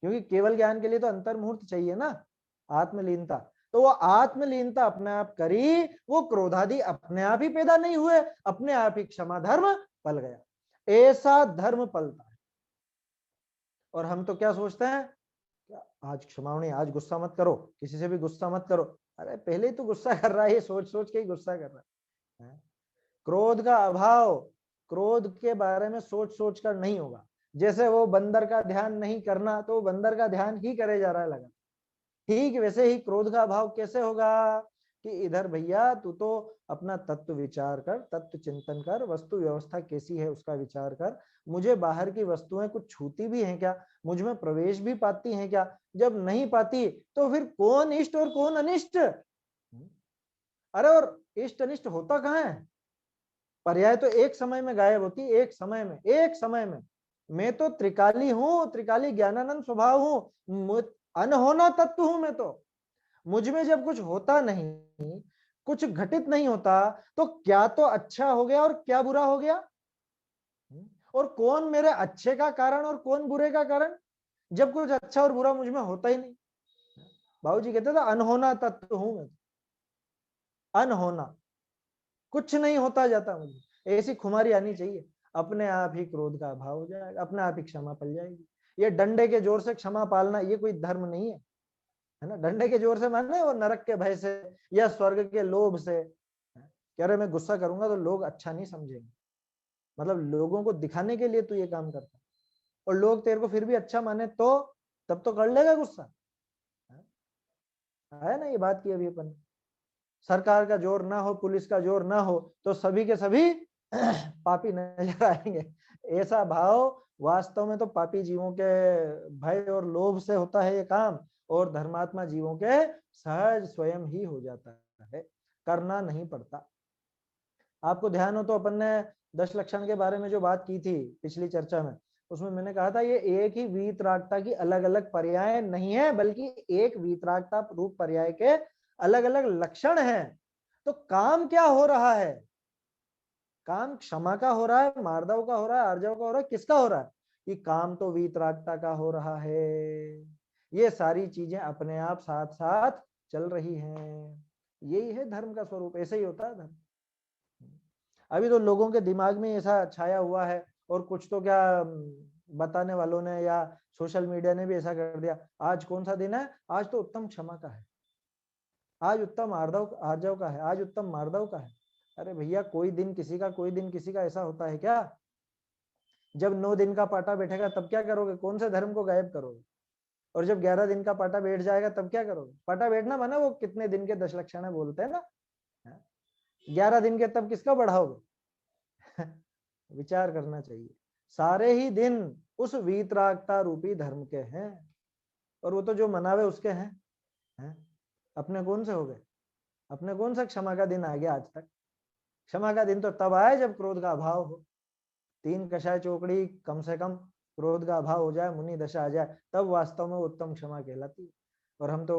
क्योंकि केवल ज्ञान के लिए तो अंतर्मुहूर्त चाहिए ना, आत्मलीनता। तो वो आत्मलीनता अपने आप करी, वो क्रोधादि अपने आप ही पैदा नहीं हुए, अपने आप ही क्षमा धर्म पल गया। ऐसा धर्म पलता है। और हम तो क्या सोचते हैं, आज क्षमा नहीं, आज गुस्सा मत करो, किसी से भी गुस्सा मत करो। अरे पहले ही तो गुस्सा कर रहा है, ये सोच सोच के ही गुस्सा कर रहा है। क्रोध का अभाव, क्रोध के बारे में सोच सोच कर नहीं होगा। जैसे वो बंदर का ध्यान नहीं करना तो बंदर का ध्यान ही करे जा रहा है लगा, ठीक वैसे ही क्रोध का अभाव कैसे होगा कि इधर भैया तू तो अपना तत्व विचार कर, तत्व चिंतन कर, वस्तु व्यवस्था कैसी है उसका विचार कर, मुझे बाहर की वस्तुएं कुछ छूती भी हैं क्या, मुझ में प्रवेश भी पाती हैं क्या? जब नहीं पाती तो फिर कौन इष्ट और कौन अनिष्ट? अरे और इष्ट अनिष्ट होता कहाँ है? पर्याय तो एक समय में गायब होती, एक समय में, एक समय में। मैं तो त्रिकाली हूं, त्रिकाली ज्ञानानंद स्वभाव हूं, अनहोना तत्व हूं मैं तो। मुझ में जब कुछ होता नहीं, कुछ घटित नहीं होता, तो क्या तो अच्छा हो गया और क्या बुरा हो गया? और कौन मेरे अच्छे का कारण और कौन बुरे का कारण, जब कुछ अच्छा और बुरा मुझ में होता ही नहीं। बाबूजी कहते थे अनहोना तत्व हूं मैं, अनहोना, कुछ नहीं होता जाता मुझे। ऐसी खुमारी आनी चाहिए, अपने आप ही क्रोध का अभाव हो जाएगा, अपने आप ही क्षमा पल जाएगी। ये डंडे के जोर से क्षमा पालना ये कोई धर्म नहीं है ना। डंडे के जोर से माने वो नरक के भय से या स्वर्ग के लोभ से, कह रहे मैं गुस्सा करूंगा तो लोग अच्छा नहीं समझेंगे, मतलब लोगों को दिखाने के लिए तू ये काम करता है, और लोग तेरे को फिर भी अच्छा माने तो तब तो कर लेगा गुस्सा, है ना ये बात की अभी अपन। सरकार का जोर ना हो, पुलिस का जोर ना हो तो सभी के सभी पापी नजर आएंगे। ऐसा भाव वास्तव में तो पापी जीवों के भय और लोभ से होता है ये काम, और धर्मात्मा जीवों के सहज स्वयं ही हो जाता है, करना नहीं पड़ता। आपको ध्यान हो तो अपन ने 10 लक्षण के बारे में जो बात की थी पिछली चर्चा में, उसमें मैंने कहा था ये एक ही वीतरागता की अलग अलग पर्याय नहीं है, बल्कि एक वीतरागता रूप पर्याय के अलग अलग लक्षण हैं। तो काम क्या हो रहा है? काम क्षमा का हो रहा है, मार्दव का हो रहा है, आर्जव का हो रहा है, किसका हो रहा है? कि काम तो वीतरागता का हो रहा है। ये सारी चीजें अपने आप साथ साथ चल रही हैं। यही है धर्म का स्वरूप, ऐसे ही होता है धर्म। अभी तो लोगों के दिमाग में ऐसा छाया हुआ है, और कुछ तो क्या बताने वालों ने या सोशल मीडिया ने भी ऐसा कर दिया, आज कौन सा दिन है, आज तो उत्तम क्षमा का है, आज उत्तम आर्जव का है, आज उत्तम मार्दव का है। अरे भैया, कोई दिन किसी का, कोई दिन किसी का, ऐसा होता है क्या? जब 9 दिन का पाटा बैठेगा तब क्या करोगे? कौन से धर्म को गायब करोगे? और जब 11 दिन का पाटा बैठ जाएगा तब क्या करोगे? पाटा बैठना माना वो कितने दिन के 10 लक्षण बोलते हैं ना, 11 दिन के तब किसका बढ़ाओगे? विचार करना चाहिए। सारे ही दिन उस वीतरागता रूपी धर्म के हैं, और वो तो जो मनावे उसके हैं। अपने कौन से हो गए? अपने कौन सा क्षमा का दिन आ गया आज तक? क्षमा का दिन तो तब आए जब क्रोध का अभाव हो। 3 कषाय चौकड़ी कम से कम क्रोध का अभाव हो जाए, मुनि दशा आ जाए, तब वास्तव में उत्तम क्षमा कहलाती है। और हम तो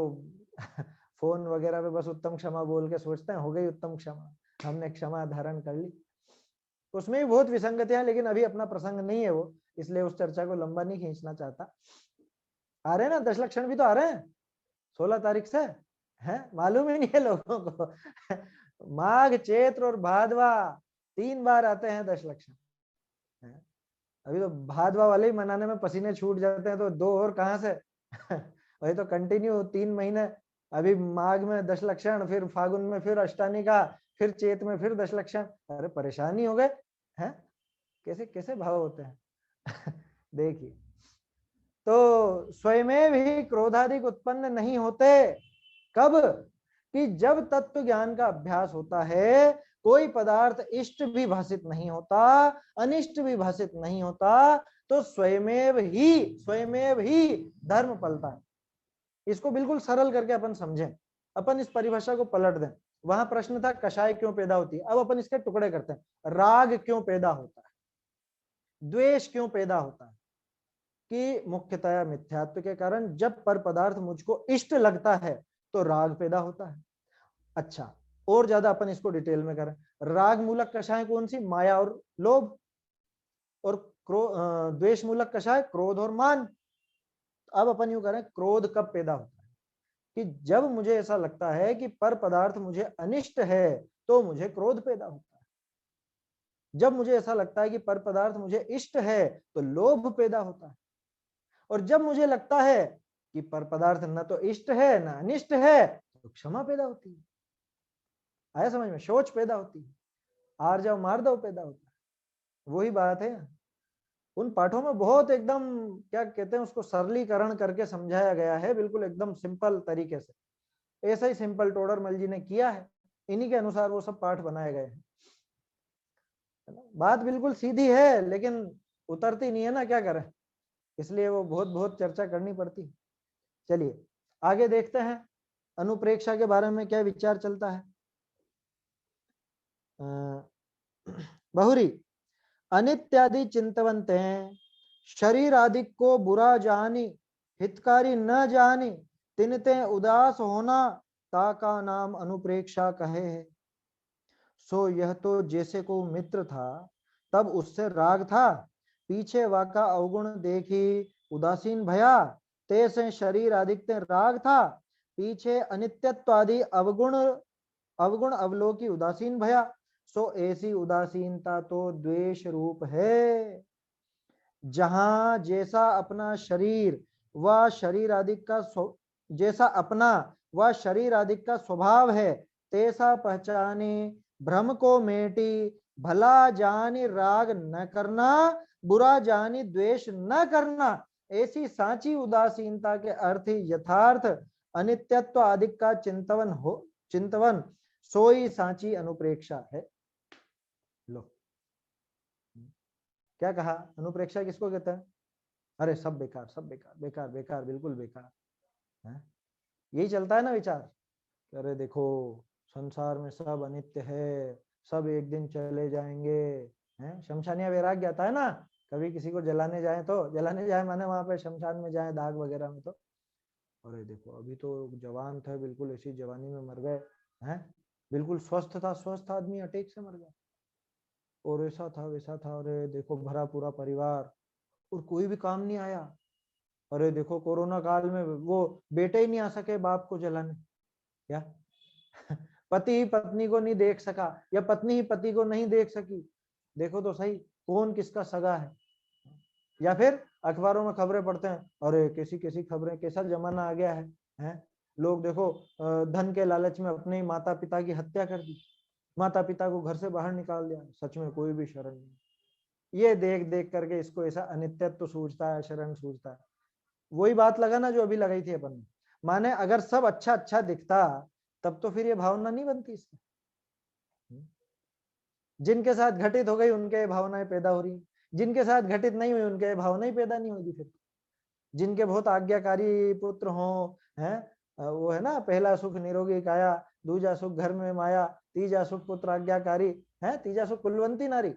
फोन वगैरह पे बस उत्तम क्षमा बोल के सोचते हैं हो गई उत्तम क्षमा, हमने क्षमा धारण कर ली। उसमें भी बहुत विसंगतियां, लेकिन अभी अपना प्रसंग नहीं है वो, इसलिए उस चर्चा को लंबा नहीं खींचना चाहता। आ रहे हैं ना 10 लक्षण भी तो आ रहे हैं 16 तारीख से, है मालूम ही नहीं है लोगों को। माघ, चैत्र और भादवा 3 बार आते हैं 10 लक्षण। अभी तो भादवा वाले ही मनाने में पसीने छूट जाते हैं, तो 2 और कहां से? वही तो कंटिन्यू 3 महीने, अभी माघ में 10 लक्षण, फिर फागुन में फिर अष्टानी का, फिर चैत में फिर 10 लक्षण। अरे परेशानी हो गए हैं, कैसे कैसे भाव होते हैं। देखिए, तो स्वयं ही क्रोधादिक उत्पन्न नहीं होते। कब? कि जब तत्व ज्ञान का अभ्यास होता है, कोई पदार्थ इष्ट भी भाषित नहीं होता, अनिष्ट भी भाषित नहीं होता, तो स्वयं ही धर्म पलता है। इसको बिल्कुल सरल करके अपन समझें, अपन इस परिभाषा को पलट दें। वहां प्रश्न था कषाय क्यों पैदा होती है, अब अपन इसके टुकड़े करते हैं। राग क्यों पैदा होता है, द्वेष क्यों पैदा होता है? कि मुख्यतया मिथ्यात्व के कारण जब पर पदार्थ मुझको इष्ट लगता है तो राग पैदा होता है। अच्छा, और ज्यादा अपन इसको डिटेल में करें, राग मूलक कषाय कौन सी? माया और लोभ। और द्वेष मूलक कषाय क्रोध और मान। अब अपन यूं करें, क्रोध कब पैदा होता है? कि जब मुझे ऐसा लगता है कि पर पदार्थ मुझे अनिष्ट है तो मुझे क्रोध पैदा होता है। जब मुझे ऐसा लगता है कि पर पदार्थ मुझे इष्ट है तो लोभ पैदा होता है। और जब मुझे लगता है कि पर पदार्थ न तो इष्ट है न अनिष्ट है तो क्षमा पैदा होती है। आया समझ में? शोच पैदा होती है, आर्जव मार्दव पैदा होता है। वही बात है, उन पाठों में बहुत एकदम क्या कहते हैं उसको, सरलीकरण करके समझाया गया है, बिल्कुल एकदम सिंपल तरीके से। ऐसा ही सिंपल टोडरमल जी ने किया है, इन्हीं के अनुसार वो सब पाठ बनाए गए हैं। बात बिल्कुल सीधी है लेकिन उतरती नहीं है ना, क्या करें, इसलिए वो बहुत बहुत चर्चा करनी पड़ती। चलिए आगे देखते हैं अनुप्रेक्षा के बारे में क्या विचार चलता है। बहुरी अनित्यादि चिंतवंते शरीर आदि को बुरा जानी हितकारी न जानी तिनते उदास होना ताका नाम अनुप्रेक्षा कहे है। सो यह तो जैसे को मित्र था तब उससे राग था, पीछे वाका अवगुण देखी उदासीन भया, तैसे शरीर आदित्य राग था, पीछे अनित्यत्व आदि अवगुण अवलोकी उदासीन भया। सो ऐसी उदासीनता तो द्वेष रूप है। जहां जैसा अपना शरीर व शरीर आदि का जैसा अपना व शरीर आदि का स्वभाव है तैसा पहचाने भ्रम को मेटी, भला जानी राग न करना, बुरा जानी द्वेष न करना, ऐसी सांची उदासीनता के अर्थ ही यथार्थ अनित्यत्व आदि का चिंतवन सोई सांची अनुप्रेक्षा है। लो, क्या कहा? अनुप्रेक्षा किसको कहते हैं? अरे सब बेकार, सब बेकार, बेकार बेकार, बिल्कुल बेकार है। यही चलता है ना विचार। अरे देखो संसार में सब अनित्य है, सब एक दिन चले जाएंगे, हैं? शमशानिया वैराग्य आता है ना, कभी किसी को जलाने जाए तो, जलाने जाए माने वहां पे शमशान में जाए, दाग वगैरह में, तो अरे देखो अभी तो जवान था, बिल्कुल ऐसी जवानी में मर गए, हैं? बिल्कुल स्वस्थ था, स्वस्थ आदमी अटैक से मर गया, और ऐसा था वैसा था, अरे देखो भरा पूरा परिवार, और कोई भी काम नहीं आया। अरे देखो कोरोना काल में वो बेटे ही नहीं आ सके बाप को जलाने, क्या पति ही पत्नी को नहीं देख सका, या पत्नी ही पति को नहीं देख सकी। देखो तो सही कौन किसका सगा है। या फिर अखबारों में खबरें पढ़ते हैं, अरे कैसी कैसी खबरें, कैसा जमाना आ गया है? लोग देखो धन के लालच में अपने ही माता पिता की हत्या कर दी, माता पिता को घर से बाहर निकाल दिया, सच में कोई भी शरण नहीं। ये देख देख करके इसको ऐसा अनित्यत्व सूझता है, शरण सूझता है। वही बात लगा ना जो अभी लगाई थी अपन ने, माने अगर सब अच्छा अच्छा दिखता तब तो फिर ये भावना नहीं बनती इसमें। जिनके साथ घटित हो गई उनके भावनाएं पैदा हो रही, जिनके साथ घटित नहीं हुई उनके भावनाएं पैदा नहीं होगी। फिर जिनके बहुत आज्ञाकारी पुत्र हो, हैं? वो है ना, पहला सुख निरोगी काया, दूजा सुख घर में माया, तीजा सुख पुत्र आज्ञाकारी, है तीजा सुख कुलवंती नारी,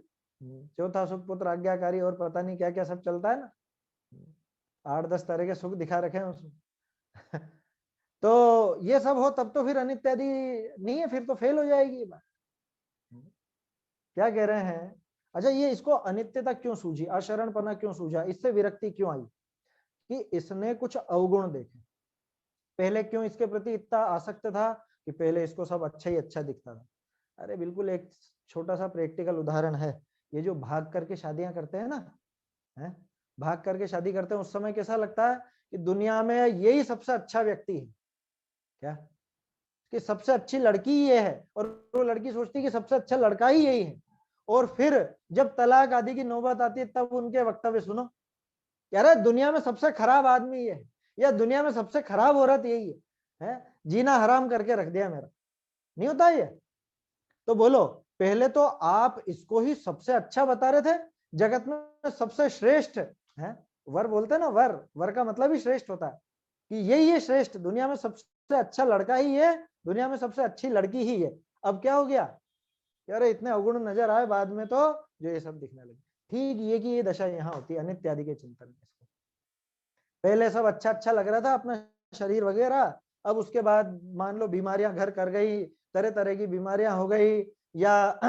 चौथा सुख पुत्र आज्ञाकारी, और पता नहीं क्या क्या सब चलता है ना, 8-10 तरह के सुख दिखा रखे हैं उसमें तो ये सब हो तब तो फिर अनित्यादि नहीं है, फिर तो फेल हो जाएगी ये बात। क्या कह रहे हैं? अच्छा ये इसको अनित्यता क्यों सूझी, अशरणपना क्यों सूझा, इससे विरक्ति क्यों आई? कि इसने कुछ अवगुण देखे। पहले क्यों इसके प्रति इतना आसक्त था? कि पहले इसको सब अच्छा ही अच्छा दिखता था। अरे बिल्कुल एक छोटा सा प्रैक्टिकल उदाहरण है, ये जो भाग करके शादियां करते हैं ना, है? भाग करके शादी करते हैं, उस समय कैसा लगता है कि दुनिया में यही सबसे अच्छा व्यक्ति है, क्या कि सबसे अच्छी लड़की ये है, और वो लड़की सोचती है कि सबसे अच्छा लड़का ही यही है। और फिर जब तलाक आदि की नौबत आती है तब उनके वक्तव्य सुनो, यार दुनिया में सबसे खराब आदमी ये है, या दुनिया में सबसे खराब औरत यही है? जीना हराम करके रख दिया मेरा। नहीं होता ये? तो बोलो, पहले तो आप इसको ही सबसे अच्छा बता रहे थे, जगत में सबसे श्रेष्ठ है, वर बोलते हैं ना, वर, वर का मतलब ही श्रेष्ठ होता है, कि यही है श्रेष्ठ, दुनिया में सबसे अच्छा लड़का ही है, दुनिया में सबसे अच्छी लड़की ही है। अब क्या हो गया? यार इतने अवगुण नजर आए बाद में तो जो ये सब दिखने लगे। ठीक ये की ये दशा यहाँ होती है अनित्यादि के चिंतन में। पहले सब अच्छा अच्छा लग रहा था अपना शरीर वगैरह, अब उसके बाद मान लो बीमारियां घर कर गई, तरह तरह की बीमारियां हो गई, या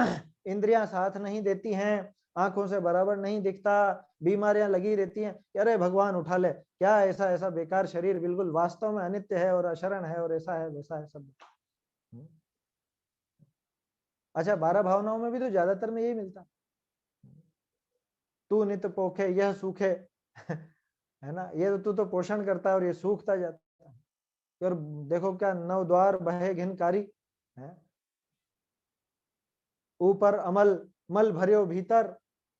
इंद्रियां साथ नहीं देती हैं, आंखों से बराबर नहीं दिखता, बीमारियां लगी रहती हैं। अरे भगवान उठा ले, क्या ऐसा ऐसा बेकार शरीर बिल्कुल वास्तव में अनित्य है और अशरण है और ऐसा है वैसा है सब। अच्छा 12 भावनाओं में भी तो ज्यादातर में यही मिलता, तू नित्य पोखे यह सूखे है ना, ये तू तो पोषण करता है और ये सूखता जाता है। और देखो क्या नव द्वार बहे घिनकारी है, ऊपर अमल मल भरियो भीतर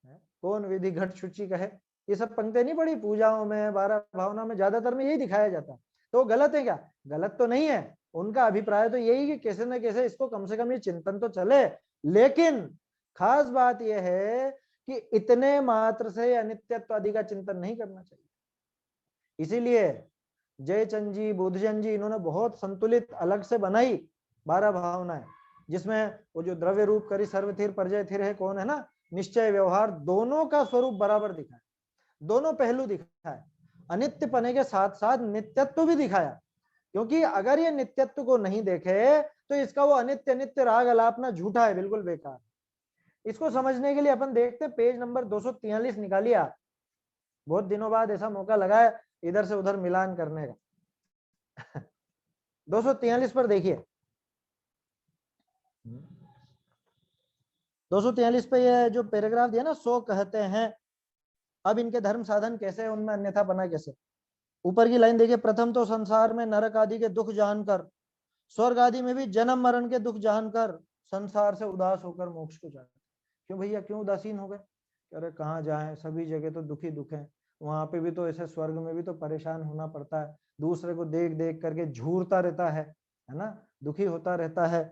है, कौन विधि घट शुचि कहे। ये सब पंक्ति नहीं पड़ी पूजाओं में, 12 भावना में ज्यादातर में यही दिखाया जाता है। तो गलत है क्या? गलत तो नहीं है, उनका अभिप्राय तो यही कि कैसे न कैसे इसको कम से कम ये चिंतन तो चले। लेकिन खास बात यह है कि इतने मात्र से अनित्यत्व आदि का चिंतन नहीं करना चाहिए। इसीलिए जयचंद जी, बुद्धचंद जी, इन्होंने बहुत संतुलित अलग से बनाई 12 भावनाएं, जिसमें वो जो द्रव्य रूप करी सर्वथिर परजय थिर है, कौन है ना, निश्चय व्यवहार, दोनों का स्वरूप बराबर दिखाया, दोनों पहलू दिखाया, अनित्य पने के साथ साथ नित्यत्व भी दिखाया। क्योंकि अगर ये नित्यत्व को नहीं देखे तो इसका वो अनित्य नित्य राग अलापना झूठा है, बिल्कुल बेकार। इसको समझने के लिए अपन देखते पेज नंबर 243 निकालिए आप, बहुत दिनों बाद ऐसा मौका लगा है इधर से उधर मिलान करने का 243 पर देखिए, 243 पे ये जो पैराग्राफ दिया ना, सो कहते हैं अब इनके धर्म साधन कैसे, उनमें अन्यथा बना कैसे। ऊपर की लाइन देखिए, प्रथम तो संसार में नरक आदि के दुख जानकर, स्वर्ग आदि में भी जन्म मरण के दुख जानकर संसार से उदास होकर मोक्ष को जाते। क्यों भैया, क्यों उदासीन हो गए? अरे कहाँ जाएं, सभी जगह तो दुखी दुख है, वहां पे भी तो ऐसे स्वर्ग में भी तो परेशान होना पड़ता है, दूसरे को देख देख करके झूरता रहता है ना, दुखी होता रहता है।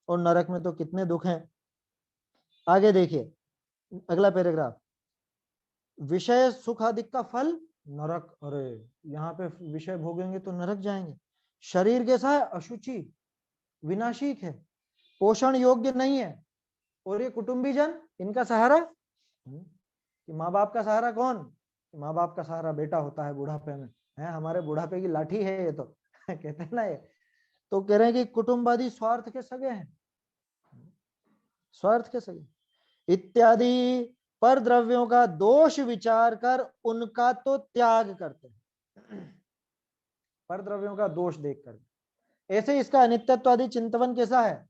और नरक में तो कितने दुख हैं। आगे देखिए अगला पैराग्राफ, विषय सुख आदि का फल नरक। अरे यहाँ पे विषय भोगेंगे तो नरक जाएंगे। शरीर कैसा है? अशुचि, विनाशिक है, पोषण योग्य नहीं है। और ये कुटुंबी जन, इनका सहारा कि माँ बाप का सहारा कौन? माँ बाप का सहारा बेटा होता है बुढ़ापे में, है हमारे बुढ़ापे की लाठी है ये तो कहते हैं ना ये। तो कह रहे हैं कि कुटुंबादि स्वार्थ के सगे हैं, स्वार्थ के सगे इत्यादि पर द्रव्यों का दोष विचार कर उनका तो त्याग करते हैं। पर द्रव्यों का दोष देखकर। ऐसे इसका अनित्यत्व आदि चिंतन कैसा है?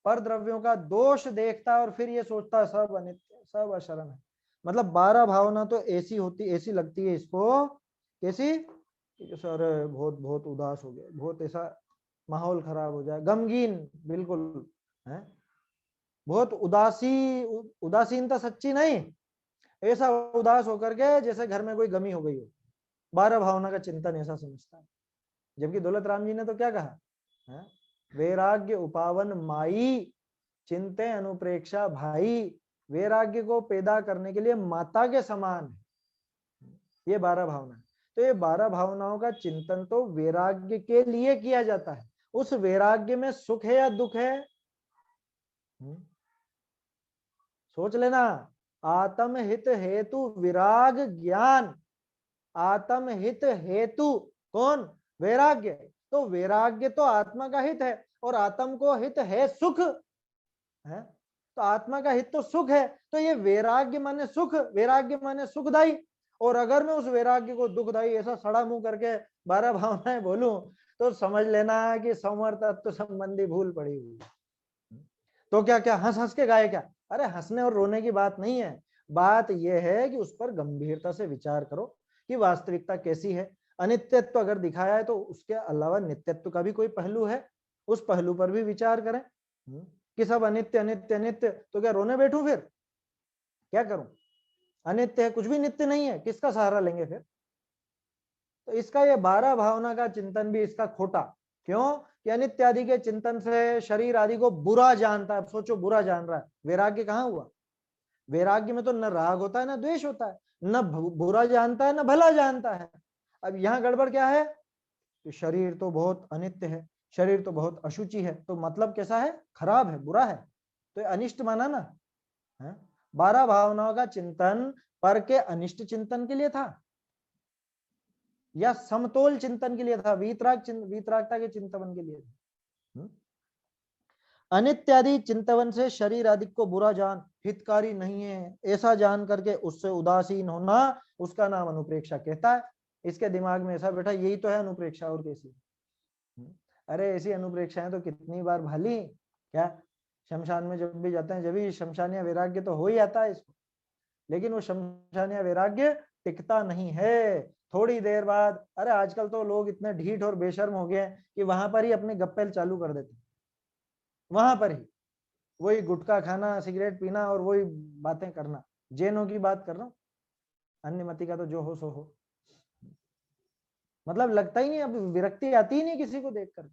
पर द्रव्यों का दोष देखता है और फिर ये सोचता है सब अनित्य, सब अशरण है। मतलब 12 भावना तो ऐसी होती, ऐसी लगती है इसको, कैसी? सर बहुत बहुत उदास हो गया, बहुत ऐसा माहौल खराब हो जाए, गमगीन बिल्कुल है, बहुत उदासीनता सच्ची नहीं, ऐसा उदास होकर के जैसे घर में कोई गमी हो गई हो। 12 भावना का चिंतन ऐसा समझता है। जबकि दौलत राम जी ने तो क्या कहा है? वैराग्य उपावन माई चिंते अनुप्रेक्षा भाई। वैराग्य को पैदा करने के लिए माता के समान है ये 12 भावना। तो ये 12 भावनाओं का चिंतन तो वैराग्य के लिए किया जाता है। उस वैराग्य में सुख है या दुख है? सोच लेना। आत्म हित हेतु विराग ज्ञान, आत्म हित हेतु कौन? वैराग्य। तो वैराग्य तो आत्मा का हित है और आत्म को हित है सुख है, तो आत्मा का हित तो सुख है। तो ये वैराग्य माने सुख, वैराग्य माने सुखदायी। और अगर मैं उस वैराग्य को दुखदायी ऐसा सड़ा मुंह करके 12 भावनाएं बोलूं तो समझ लेना कि संवर तत्व संबंधी भूल पड़ी हुई। तो क्या क्या हंस हंस के गाए क्या? अरे हंसने और रोने की बात नहीं है, बात यह है कि उस पर गंभीरता से विचार करो कि वास्तविकता कैसी है। अनित्यत्व अगर दिखाया है तो उसके अलावा नित्यत्व का भी कोई पहलू है, उस पहलू पर भी विचार करें। कि सब अनित्य अनित्य अनित्य, तो क्या रोने बैठूं? फिर क्या करूं? अनित्य है, कुछ भी नित्य नहीं है, किसका सहारा लेंगे फिर? तो इसका ये 12 भावना का चिंतन भी इसका खोटा। क्यों? कि अनित्य आदि के चिंतन से शरीर आदि को बुरा जानता है। सोचो, बुरा जान रहा है, वैराग्य कहाँ हुआ? वैराग्य में तो न राग होता है न द्वेष होता है, न बुरा जानता है न भला जानता है। अब यहाँ गड़बड़ क्या है? कि शरीर तो बहुत अनित्य है, शरीर तो बहुत अशुचि है, तो मतलब कैसा है? खराब है, बुरा है, तो अनिष्ट माना ना है? 12 भावनाओं का चिंतन पर के अनिष्ट चिंतन के लिए था या समतोल चिंतन के लिए था? वीतरागता के चिंतन के लिए था। अनित्यादि चिंतन से शरीर आदि को बुरा जान, हितकारी नहीं है, ऐसा जान करके उससे उदासीन होना, उसका नाम अनुप्रेक्षा कहता है। इसके दिमाग में ऐसा बैठा, यही तो है अनुप्रेक्षा, और कैसी? अरे ऐसी अनुप्रेक्षाएं तो कितनी बार भाली। क्या शमशान में जब भी जाते हैं, जब भी शमशानिया वैराग्य तो हो ही आता है इसको, लेकिन वो शमशानिया वैराग्य टिकता नहीं है। थोड़ी देर बाद, अरे आजकल तो लोग इतने ढीठ और बेशर्म हो गए कि वहां पर ही अपने गप्पे चालू कर देते, वहां पर ही वही गुटखा खाना, सिगरेट पीना और वही बातें करना। जैनों की बात कर रहा हूँ, अन्य मति का तो जो हो सो हो। मतलब लगता ही नहीं, अब विरक्ति आती ही नहीं किसी को देख कर।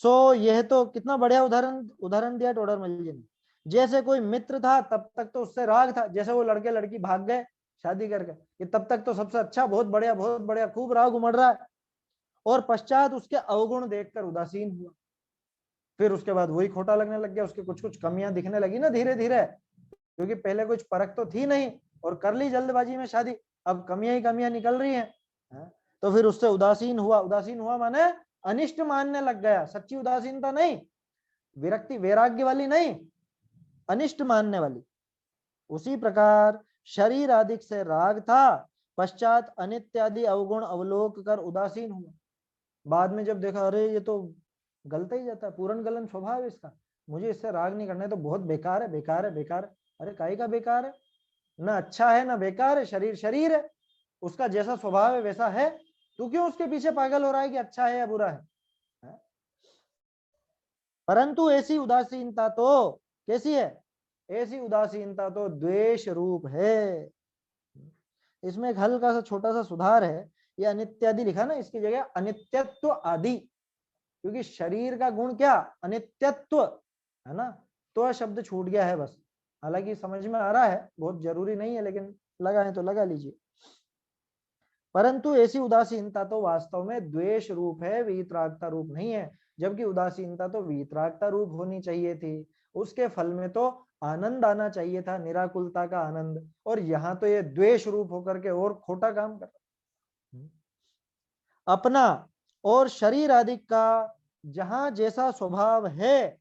सो यह तो कितना बढ़िया उदाहरण दिया टोडरमल जी ने। जैसे कोई मित्र था, तब तक तो उससे राग था, जैसे वो लड़के लड़की भाग गए शादी करके, ये तब तक तो सबसे अच्छा, बहुत बढ़िया खूब राग उमड़ रहा है, और पश्चात उसके अवगुण देखकर उदासीन हुआ। फिर उसके बाद वही खोटा लगने लग गया, उसके कुछ कुछ कमियां दिखने लगी ना धीरे धीरे, क्योंकि पहले कुछ परख तो थी नहीं और कर ली जल्दबाजी में शादी, अब कमियां ही कमियां निकल रही हैं। तो फिर उससे उदासीन हुआ माने अनिष्ट मानने लग गया। सच्ची उदासीनता नहीं, विरक्ति वैराग्य वाली नहीं, अनिष्ट मानने वाली। उसी प्रकार शरीर आदि से राग था, पश्चात अनित्य आदि अवगुण अवलोक कर उदासीन हुआ। बाद में जब देखा, अरे ये तो गलता ही जाता है, पूर्ण गलन स्वभाव है इसका, मुझे इससे राग नहीं करना है, तो बहुत बेकार है, बेकार है, बेकार है। अरे काहे का बेकार है? न अच्छा है न बेकार है, शरीर शरीर है, उसका जैसा स्वभाव है वैसा है। तू क्यों उसके पीछे पागल हो रहा है कि अच्छा है या बुरा है? परंतु ऐसी उदासीनता तो कैसी है? ऐसी उदासीनता तो द्वेष रूप है। इसमें एक हल्का सा छोटा सा सुधार है, ये अनित्यादि लिखा ना, इसकी जगह अनित्यत्व आदि, क्योंकि शरीर का गुण क्या? अनित्यत्व है ना, तो शब्द छूट गया है बस। हालांकि समझ में आ रहा है, बहुत जरूरी नहीं है, लेकिन लगा है तो लगा लीजिए। परंतु ऐसी उदासीनता तो वास्तव में द्वेष रूप है, वीतरागता रूप नहीं है। जबकि उदासीनता तो वीतरागता रूप होनी चाहिए थी, उसके फल में तो आनंद आना चाहिए था, निराकुलता का आनंद, और यहाँ तो ये द्वेष रूप होकर के और खोटा काम कर रहा। अपना और शरीर आदि का जहां जैसा स्वभाव है,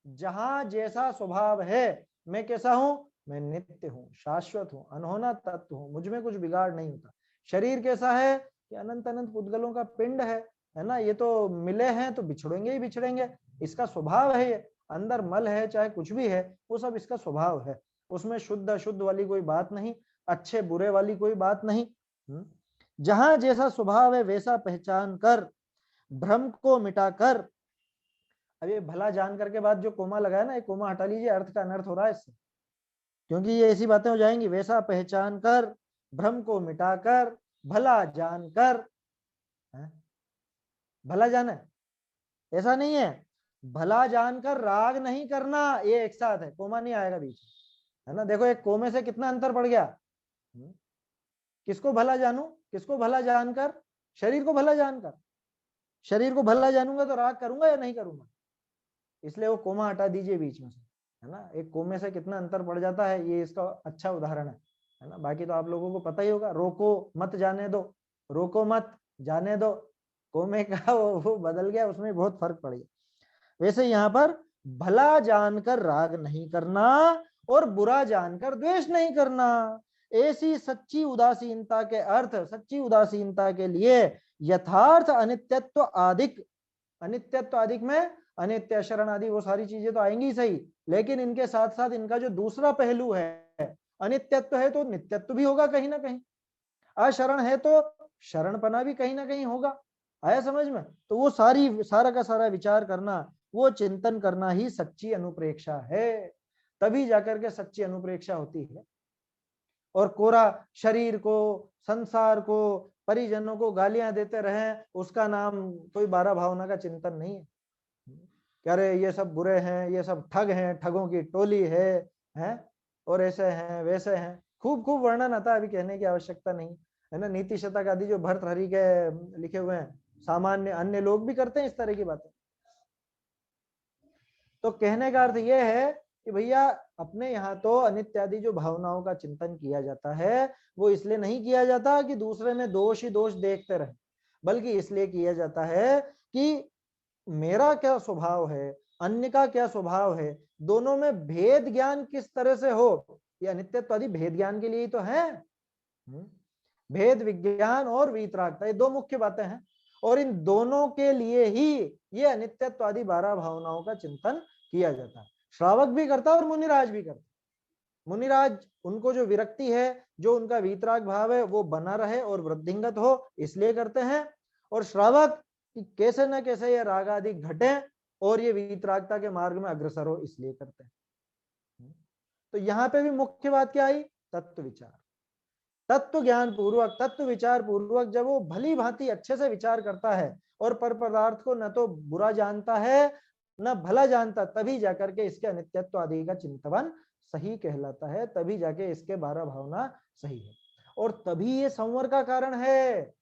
जहां जैसा स्वभाव है, मैं कैसा हूं? मैं नित्य हूं, शाश्वत हूं, अनहोना तत्व हूं, मुझ में कुछ बिगाड़ नहीं होता। शरीर कैसा है कि अनंत अनंत पुद्गलों का पिंड है ना, ये तो मिले हैं तो बिछड़ेंगे ही बिछड़ेंगे, इसका स्वभाव है। ये अंदर मल है चाहे कुछ भी है, वो सब इसका स्वभाव है, उसमें शुद्ध अशुद्ध वाली कोई बात नहीं, अच्छे बुरे वाली कोई बात नहीं। जहां जैसा स्वभाव है वैसा पहचान कर भ्रम को मिटाकर, अब ये भला जान करके बाद जो कोमा लगाया ना, ये कोमा हटा लीजिए, अर्थ का अनर्थ हो रहा है इससे, क्योंकि ये ऐसी बातें हो जाएंगी। वैसा पहचान कर भ्रम को मिटाकर भला जान कर, भला जाना ऐसा नहीं है, भला जानकर राग नहीं करना, ये एक साथ है, कोमा नहीं आएगा बीच, है ना। देखो एक कोमे से कितना अंतर पड़ गया। किसको भला जानू? किसको भला जानकर? शरीर को भला जानकर। शरीर को भला जानूंगा तो राग करूंगा या नहीं करूंगा? इसलिए वो कोमा हटा दीजिए बीच में से, है ना। एक कोमे से कितना अंतर पड़ जाता है, ये इसका अच्छा उदाहरण है ना। बाकी तो आप लोगों को पता ही होगा, रोको मत जाने दो, रोको मत जाने दो, कोमे का वो बदल गया, उसमें बहुत फर्क पड़ गया। वैसे यहाँ पर भला जानकर राग नहीं करना और बुरा जानकर द्वेष नहीं करना। ऐसी सच्ची उदासीनता के अर्थ, सच्ची उदासीनता के लिए यथार्थ अनित्यत्व आदिक, अनित्यत्व आदिक में अनित्य शरण आदि वो सारी चीजें तो आएंगी सही, लेकिन इनके साथ साथ इनका जो दूसरा पहलू है, अनित्यत्व है तो नित्यत्व भी होगा कहीं ना कहीं, अशरण है तो शरणपना भी कहीं ना कहीं होगा। आया समझ में? तो वो सारा का सारा विचार करना, वो चिंतन करना ही सच्ची अनुप्रेक्षा है, तभी जाकर के सच्ची अनुप्रेक्षा होती है। और कोरा शरीर को, संसार को, परिजनों को गालियां देते रहे, उसका नाम कोई 12 भावना का चिंतन नहीं है। क्या रे ये सब बुरे हैं, ये सब ठग हैं, ठगों की टोली है और ऐसे हैं वैसे हैं, खूब खूब वर्णन आता है, अभी कहने की आवश्यकता नहीं है ना। नीति शतक आदि जो भर्तृहरि के लिखे हुए हैं, सामान्य अन्य लोग भी करते हैं इस तरह की बातें। तो कहने का अर्थ यह है कि भैया अपने यहाँ तो अनित्यादि जो भावनाओं का चिंतन किया जाता है, वो इसलिए नहीं किया जाता कि दूसरे में दोष ही दोष देखते रहे, बल्कि इसलिए किया जाता है कि मेरा क्या स्वभाव है, अन्य का क्या स्वभाव है, दोनों में भेद ज्ञान किस तरह से हो। ये अनित्यत्वादि भेद ज्ञान के लिए ही तो है। भेद विज्ञान और वीतरागता, ये दो मुख्य बातें हैं, और इन दोनों के लिए ही ये अनित्यत्वादि 12 भावनाओं का चिंतन किया जाता है। श्रावक भी करता है और मुनिराज भी करता है। मुनिराज, उनको जो विरक्ति है, जो उनका वीतराग भाव है वो बना रहे और वृद्धिंगत हो, इसलिए करते हैं। और श्रावक कि कैसे न कैसे ये राग आदि घटे और ये वीतरागता के मार्ग में अग्रसर हो, इसलिए करते हैं। तो यहाँ पे भी मुख्य बात क्या आई? तत्व विचार, तत्व ज्ञान पूर्वक, तत्व विचार पूर्वक जब वो भली भांति अच्छे से विचार करता है और पर पदार्थ को न तो बुरा जानता है न भला जानता, तभी जाकर के इसके अनित्यत्व आदि का चिंतन सही कहलाता है, तभी जाके इसके 12 भावना सही है, और तभी ये संवर का कारण है।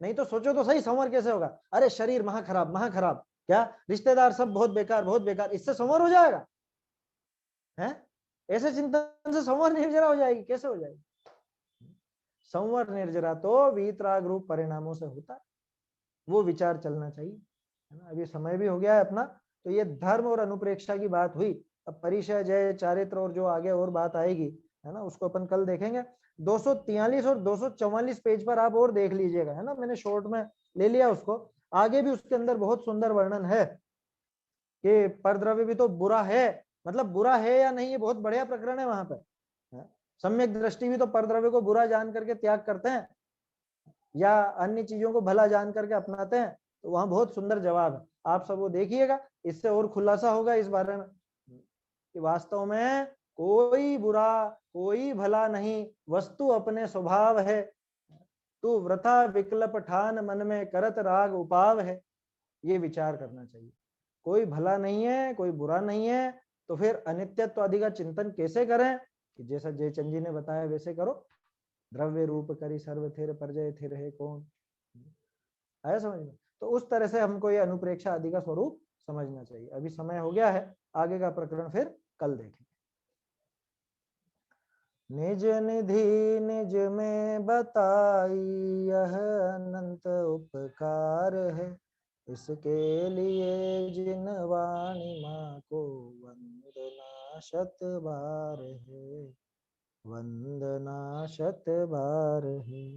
नहीं तो सोचो तो सही, संवर कैसे होगा? अरे शरीर महा खराब, महा खराब, क्या रिश्तेदार सब बहुत बेकार, बहुत बेकार, इससे संवर हो जाएगा? है ऐसे चिंतन से संवर निर्जरा हो जाएगी? कैसे हो जाएगी? संवर निर्जरा तो वीतराग रूप परिणामों से होता है, वो विचार चलना चाहिए, है ना। अभी समय भी हो गया है अपना, तो ये धर्म और अनुप्रेक्षा की बात हुई। अब परिचय, जय, चारित्र और जो आगे और बात आएगी, है ना, उसको अपन कल देखेंगे। 243 और 244 पेज पर आप और देख लीजिएगा, है ना, मैंने शॉर्ट में ले लिया उसको। आगे भी उसके अंदर बहुत सुंदर वर्णन है कि परद्रव्य भी तो बुरा है, मतलब बुरा है या नहीं, ये बहुत बढ़िया प्रकरण है वहां पर। सम्यक दृष्टि भी तो परद्रव्य को बुरा जान करके त्याग करते हैं, या अन्य चीजों को भला जान करके अपनाते हैं, तो वहां बहुत सुंदर जवाब है, आप सब वो देखिएगा, इससे और खुलासा होगा इस बारे में कि वास्तव में कोई बुरा कोई भला नहीं, वस्तु अपने स्वभाव है, तू वृथा विकल्प ठान मन में करत राग उपाव है। ये विचार करना चाहिए, कोई भला नहीं है कोई बुरा नहीं है, तो फिर अनित्यत्व आदि का चिंतन कैसे करें कि जैसा जयचंद जी ने बताया वैसे करो। द्रव्य रूप करी सर्व थिर परजय थिर है कौन, आया समझ में। तो उस तरह से हमको ये अनुप्रेक्षा आदि का स्वरूप समझना चाहिए। अभी समय हो गया है, आगे का प्रकरण फिर कल देखेंगे। निज निधि निज में बताई यह अनंत उपकार है, इसके लिए जिन वाणी माँ को वंदना शत बार है, वंदना शत बार है।